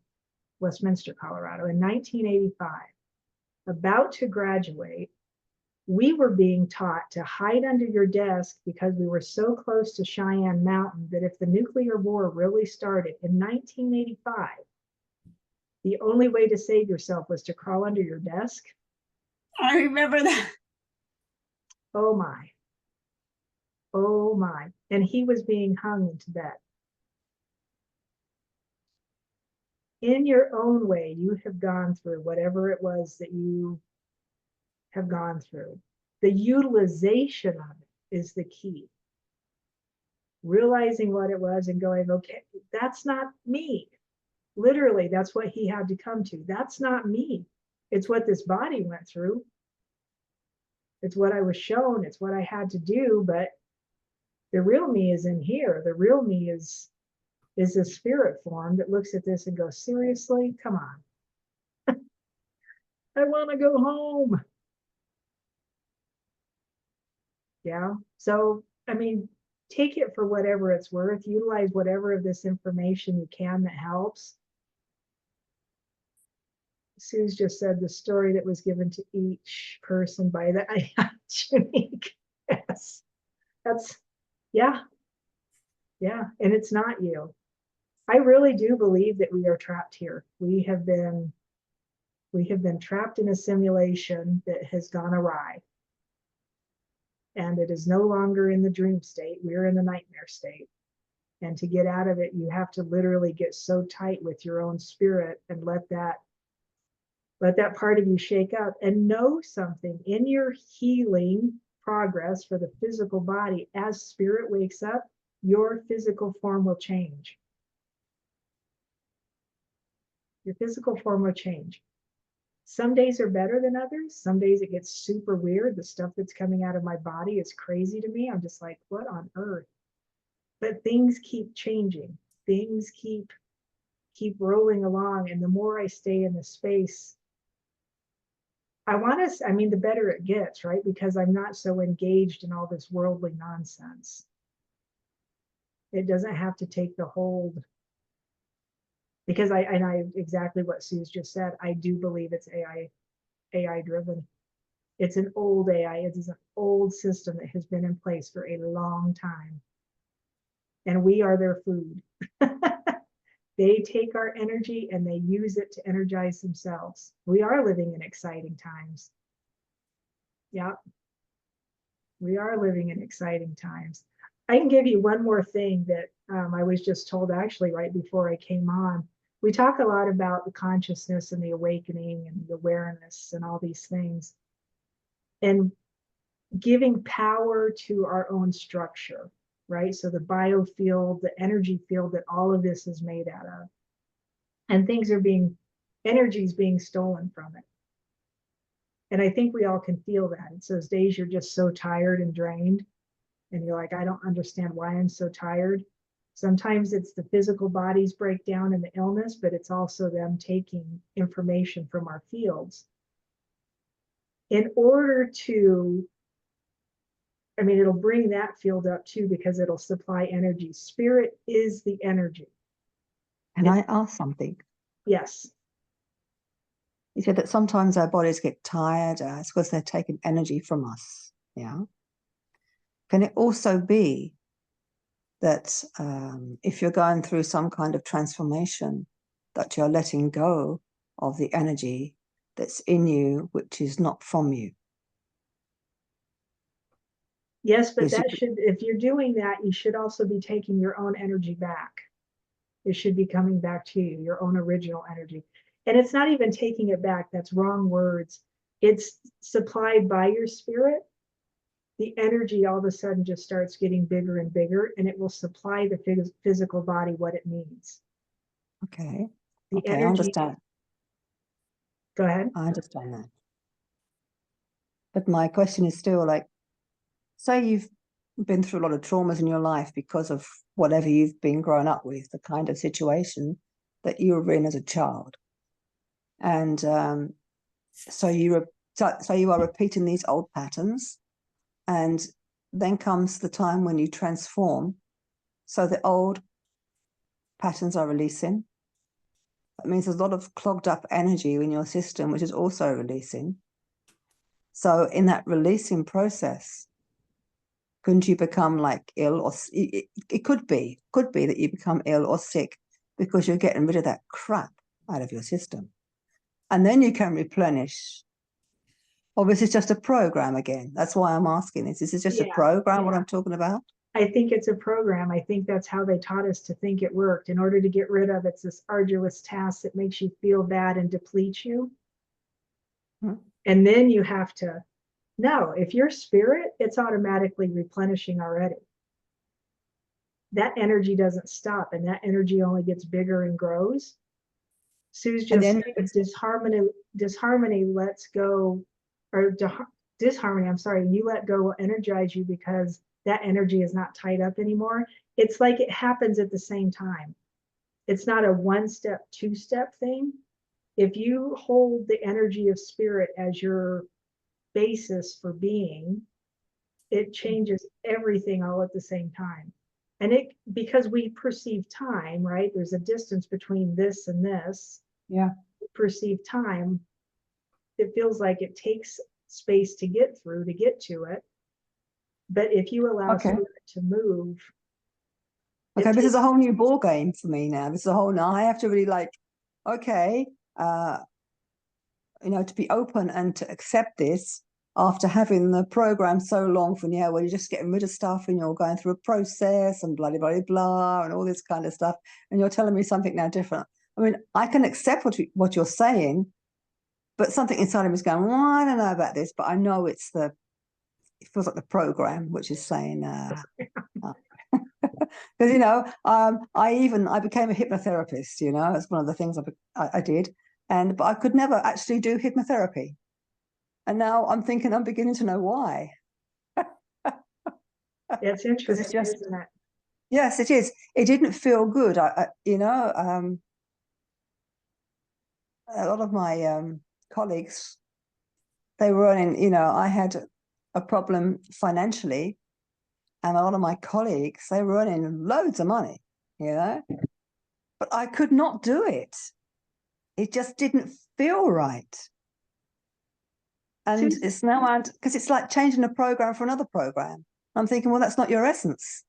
Westminster, Colorado, in 1985, about to graduate. We were being taught to hide under your desk because we were so close to Cheyenne Mountain that if the nuclear war really started in 1985, the only way to save yourself was to crawl under your desk. I remember that. Oh my. Oh my. And he was being hung in Tibet. In your own way, you have gone through whatever it was that you have gone through. The utilization of it is the key. Realizing what it was and going, okay, that's not me. Literally, that's what he had to come to. That's not me. It's what this body went through. It's what I was shown. It's what I had to do. But the real me is in here. The real me is a spirit form that looks at this and goes, seriously, come on. I want to go home. Yeah. So, I mean, take it for whatever it's worth. Utilize whatever of this information you can that helps. Sue's just said the story that was given to each person by the unique. Yes. That's, yeah. Yeah. And it's not you. I really do believe that we are trapped here. We have been trapped in a simulation that has gone awry. And it is no longer in the dream state. We're in the nightmare state. And to get out of it, you have to literally get so tight with your own spirit and let that part of you shake up and know something in your healing progress for the physical body. As spirit wakes up, your physical form will change. Your physical form will change. Some days are better than others. Some days it gets super weird. The stuff that's coming out of my body is crazy to me. I'm just like, what on earth? But things keep changing. Things keep rolling along. And the more I stay in the space, the better it gets, right? Because I'm not so engaged in all this worldly nonsense. It doesn't have to take the hold Because I exactly what Sue's just said, I do believe it's AI driven. It's an old AI. It is an old system that has been in place for a long time. And we are their food. They take our energy and they use it to energize themselves. We are living in exciting times. Yep. We are living in exciting times. I can give you one more thing that I was just told actually right before I came on. We talk a lot about the consciousness and the awakening and the awareness and all these things. And giving power to our own structure, right? So the biofield, the energy field that all of this is made out of. And things are energy is being stolen from it. And I think we all can feel that. It's those days you're just so tired and drained. And you're like, I don't understand why I'm so tired. Sometimes it's the physical body's breakdown and the illness, but it's also them taking information from our fields. In order to, I mean, it'll bring that field up too, because it'll supply energy. Spirit is the energy. Can I ask something? Yes. You said that sometimes our bodies get tired. It's because they're taking energy from us. Yeah. Can it also be that if you're going through some kind of transformation, that you're letting go of the energy that's in you, which is not from you? Yes, but that should, if you're doing that, you should also be taking your own energy back. It should be coming back to you, your own original energy. And it's not even taking it back. That's wrong words. It's supplied by your spirit. The energy all of a sudden just starts getting bigger and bigger, and it will supply the physical body what it needs. Okay. The okay, energy. I understand. Go ahead. I understand that. But my question is still like, say you've been through a lot of traumas in your life because of whatever you've been growing up with, the kind of situation that you were in as a child. And so you are repeating these old patterns, and then comes the time when you transform. So the old patterns are releasing. That means there's a lot of clogged up energy in your system, which is also releasing. So in that releasing process, couldn't you become like ill, or it could be that you become ill or sick because you're getting rid of that crap out of your system. And then you can replenish. Or this is just a program again. That's why I'm asking this. This is just a program, what I'm talking about. I think it's a program. I think that's how they taught us to think it worked. In order to get rid of it's this arduous task that makes you feel bad and depletes you. And then you have to, no, if you're spirit, it's automatically replenishing already. That energy doesn't stop, and that energy only gets bigger and grows. Sue's just saying disharmony lets go, or disharmony, I'm sorry, you let go will energize you because that energy is not tied up anymore. It's like it happens at the same time. It's not a one-step, two-step thing. If you hold the energy of spirit as your basis for being, it changes everything all at the same time. And because we perceive time, right? There's a distance between this and this. Yeah. We perceive time. It feels like it takes space to get through, to get to it. But if you allow spirit to move. Okay, this is a whole new ball game for me now. This is a whole, now I have to really like, okay, to be open and to accept this after having the program so long from where you're just getting rid of stuff and you're going through a process and blah, blah, blah, and all this kind of stuff. And you're telling me something now different. I mean, I can accept what you're saying, but something inside of me is going, well, I don't know about this, but I know it feels like the program, which is saying, because, I became a hypnotherapist, it's one of the things I did. But I could never actually do hypnotherapy. And now I'm thinking, I'm beginning to know why. It's interesting, isn't it? Yes, it is. It didn't feel good. A lot of my colleagues, they were running, I had a problem financially, and a lot of my colleagues, they were earning loads of money, but I could not do it. It just didn't feel right. And Susan- it's now, because it's like changing a program for another program. I'm thinking, well, that's not your essence.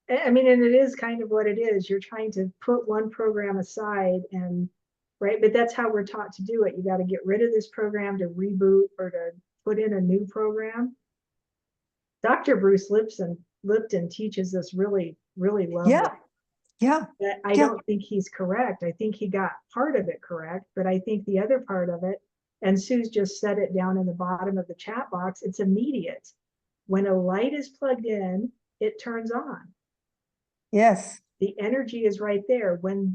I mean, and it is kind of what it is. You're trying to put one program aside and, right, but that's how we're taught to do it. You got to get rid of this program to reboot or to put in a new program. Dr. Bruce Lipton teaches us really, really lovely. Yeah. But I don't think he's correct. I think he got part of it correct, but I think the other part of it, and Sue's just said it down in the bottom of the chat box, it's immediate. When a light is plugged in, it turns on. Yes. The energy is right there. When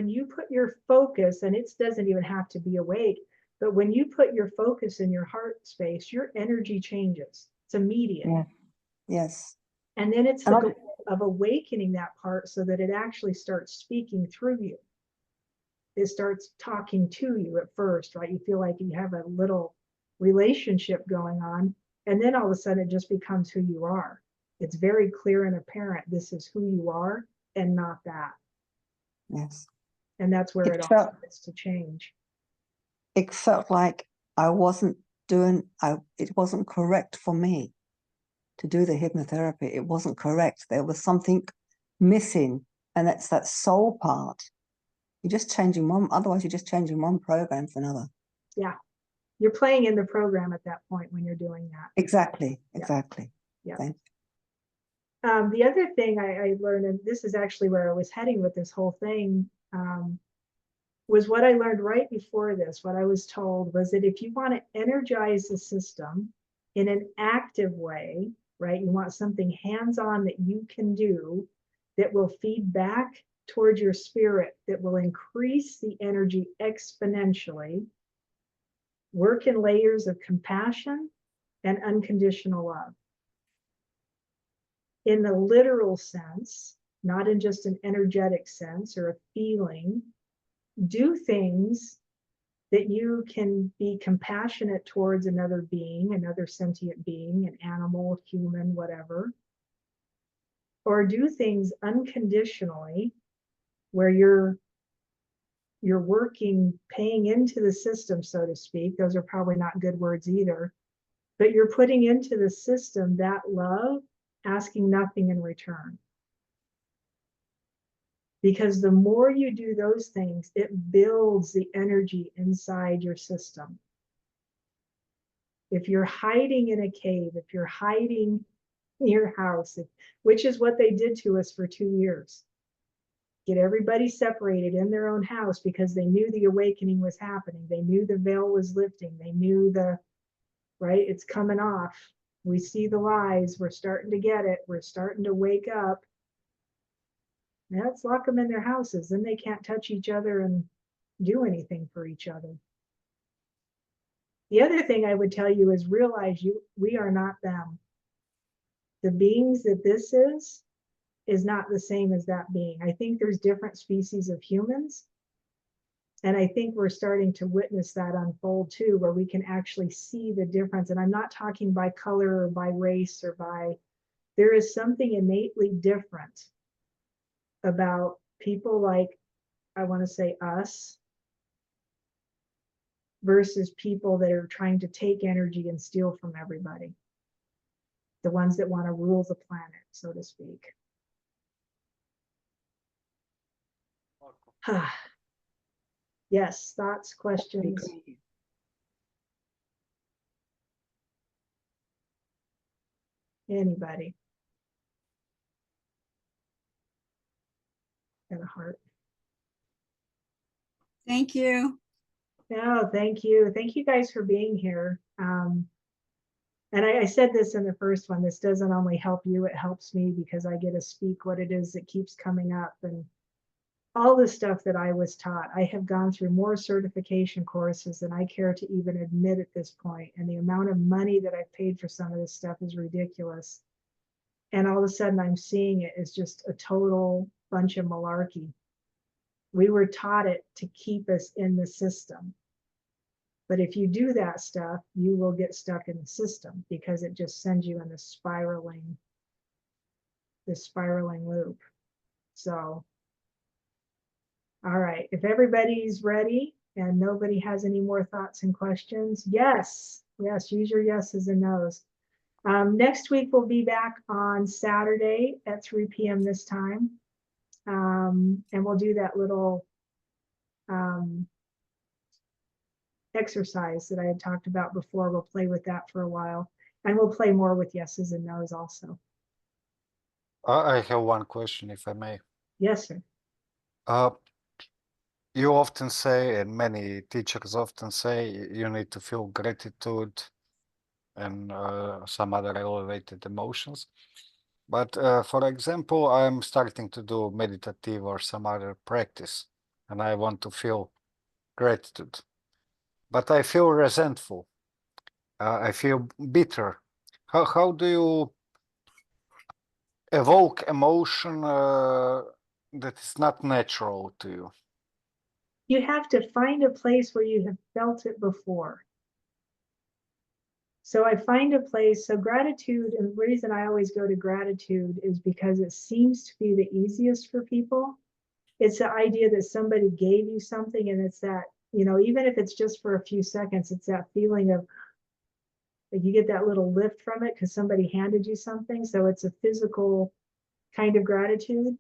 you put your focus, and it doesn't even have to be awake, but when you put your focus in your heart space, your energy changes. It's immediate. Yeah. Yes. And then it's the goal of awakening that part so that it actually starts speaking through you. It starts talking to you at first, right? You feel like you have a little relationship going on, and then all of a sudden it just becomes who you are. It's very clear and apparent this is who you are and not that. Yes. And that's where it all starts to change. It felt like I wasn't doing, it wasn't correct for me to do the hypnotherapy. It wasn't correct. There was something missing, and that's that soul part. You're just changing one, otherwise you're just changing one program for another. Yeah. You're playing in the program at that point when you're doing that. Exactly. Exactly. Yeah. Okay. The other thing I learned, and this is actually where I was heading with this whole thing, was what I learned right before this. What I was told was that if you want to energize the system in an active way, right, you want something hands-on that you can do that will feed back towards your spirit, that will increase the energy exponentially, work in layers of compassion and unconditional love. In the literal sense, not in just an energetic sense or a feeling, do things that you can be compassionate towards another being, another sentient being, an animal, human, whatever. Or do things unconditionally where you're working, paying into the system, so to speak. Those are probably not good words either, but you're putting into the system that love, asking nothing in return. Because the more you do those things, it builds the energy inside your system. If you're hiding in a cave, if you're hiding in your house, which is what they did to us for 2 years, get everybody separated in their own house because they knew the awakening was happening. They knew the veil was lifting. They knew right, it's coming off. We see the lies. We're starting to get it. We're starting to wake up. Now let's lock them in their houses. Then they can't touch each other and do anything for each other. The other thing I would tell you is realize we are not them. The beings that this is not the same as that being. I think there's different species of humans. And I think we're starting to witness that unfold too, where we can actually see the difference. And I'm not talking by color or by race or there is something innately different about people like, I want to say us, versus people that are trying to take energy and steal from everybody. The ones that want to rule the planet, so to speak. Yes, thoughts, questions? Anybody? Got a heart. Thank you. No, thank you. Thank you guys for being here. And I said this in the first one, this doesn't only help you, it helps me because I get to speak what it is that keeps coming up. And all the stuff that I was taught, I have gone through more certification courses than I care to even admit at this point. And the amount of money that I've paid for some of this stuff is ridiculous. And all of a sudden I'm seeing it as just a total bunch of malarkey. We were taught it to keep us in the system. But if you do that stuff, you will get stuck in the system because it just sends you in this spiraling loop. So All right, if everybody's ready and nobody has any more thoughts and questions, yes, use your yeses and nos. Next week, we'll be back on Saturday at 3 p.m. this time. And we'll do that little exercise that I had talked about before. We'll play with that for a while. And we'll play more with yeses and nos also. I have one question, if I may. Yes, sir. You often say, and many teachers often say, you need to feel gratitude and some other elevated emotions. But for example, I'm starting to do meditative or some other practice, and I want to feel gratitude. But I feel resentful. I feel bitter. How do you evoke emotion that is not natural to you? You have to find a place where you have felt it before. So I find a place, so gratitude, and the reason I always go to gratitude is because it seems to be the easiest for people. It's the idea that somebody gave you something, and it's that, you know, even if it's just for a few seconds, it's that feeling of, like, you get that little lift from it because somebody handed you something. So it's a physical kind of gratitude,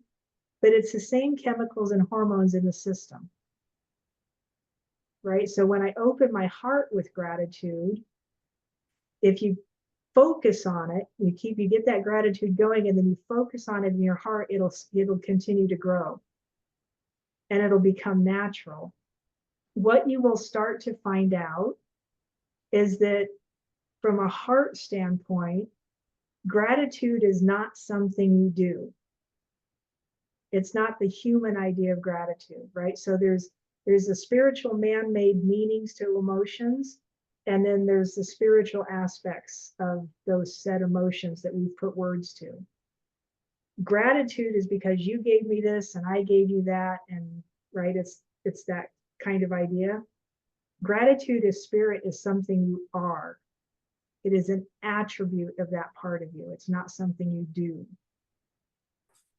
but it's the same chemicals and hormones in the system. Right? So when I open my heart with gratitude, if you focus on it, you get that gratitude going, and then you focus on it in your heart, it'll continue to grow and it'll become natural. What you will start to find out is that from a heart standpoint, gratitude is not something you do. It's not the human idea of gratitude, right? So there's a spiritual man-made meanings to emotions, and then there's the spiritual aspects of those set emotions that we've put words to. Gratitude is because you gave me this and I gave you that, and right, it's that kind of idea. Gratitude as spirit is something you are. It is an attribute of that part of you. It's not something you do.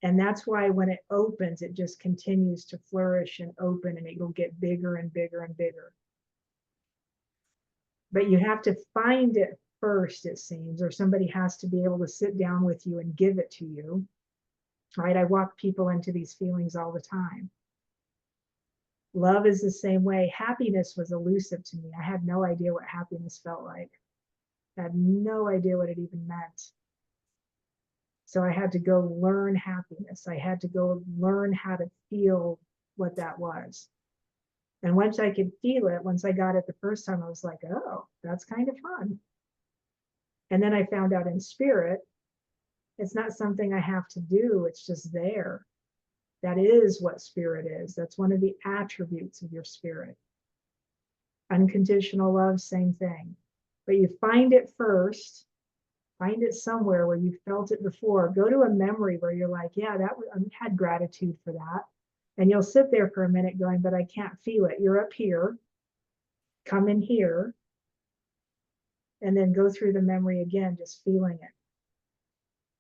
And that's why when it opens, it just continues to flourish and open, and it'll get bigger and bigger and bigger. But you have to find it first, it seems, or somebody has to be able to sit down with you and give it to you. Right? I walk people into these feelings all the time. Love is the same way. Happiness was elusive to me. I had no idea what happiness felt like. I had no idea what it even meant. So I had to go learn happiness. I had to go learn how to feel what that was. And once I could feel it, once I got it the first time, I was like, oh, that's kind of fun. And then I found out in spirit, it's not something I have to do. It's just there. That is what spirit is. That's one of the attributes of your spirit. Unconditional love, same thing. But you find it first. Find it somewhere where you felt it before. Go to a memory where you're like, yeah, I had gratitude for that. And you'll sit there for a minute going, but I can't feel it. You're up here. Come in here. And then go through the memory again, just feeling it.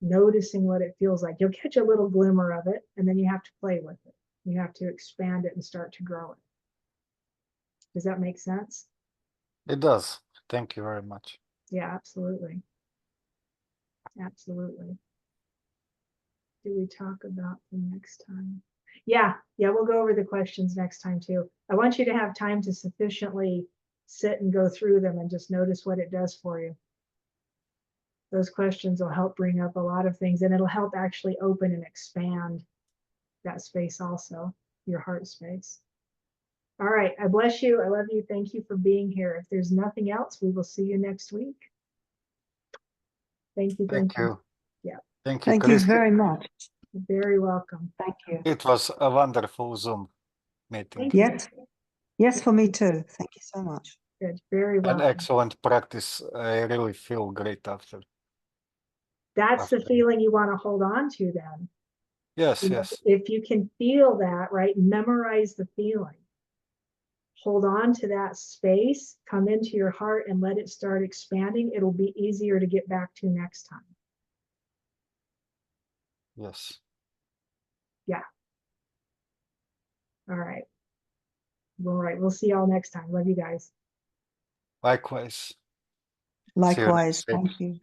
Noticing what it feels like. You'll catch a little glimmer of it, and then you have to play with it. You have to expand it and start to grow it. Does that make sense? It does. Thank you very much. Yeah, absolutely. Absolutely. Do we talk about the next time? Yeah, we'll go over the questions next time too. I want you to have time to sufficiently sit and go through them and just notice what it does for you. Those questions will help bring up a lot of things, and it'll help actually open and expand that space also, your heart space. All right, I bless you. I love you. Thank you for being here. If there's nothing else, we will see you next week. Thank you. Thank you. Yeah. Thank you, Thank you Christy. very much. You're very welcome. Thank you. It was a wonderful Zoom meeting. Thank you. Yes. Yes, for me too. Thank you so much. Good. Very An welcome. excellent practice. I really feel great after. That's the after. feeling you want to hold on to then. Yes, You know, yes. if you can feel that, right, memorize the feeling. Hold on to that space, come into your heart and let it start expanding. It'll be easier to get back to next time. Yes. Yeah. All right. All right. We'll see y'all next time. Love you guys. Likewise. Likewise. week. Thank you.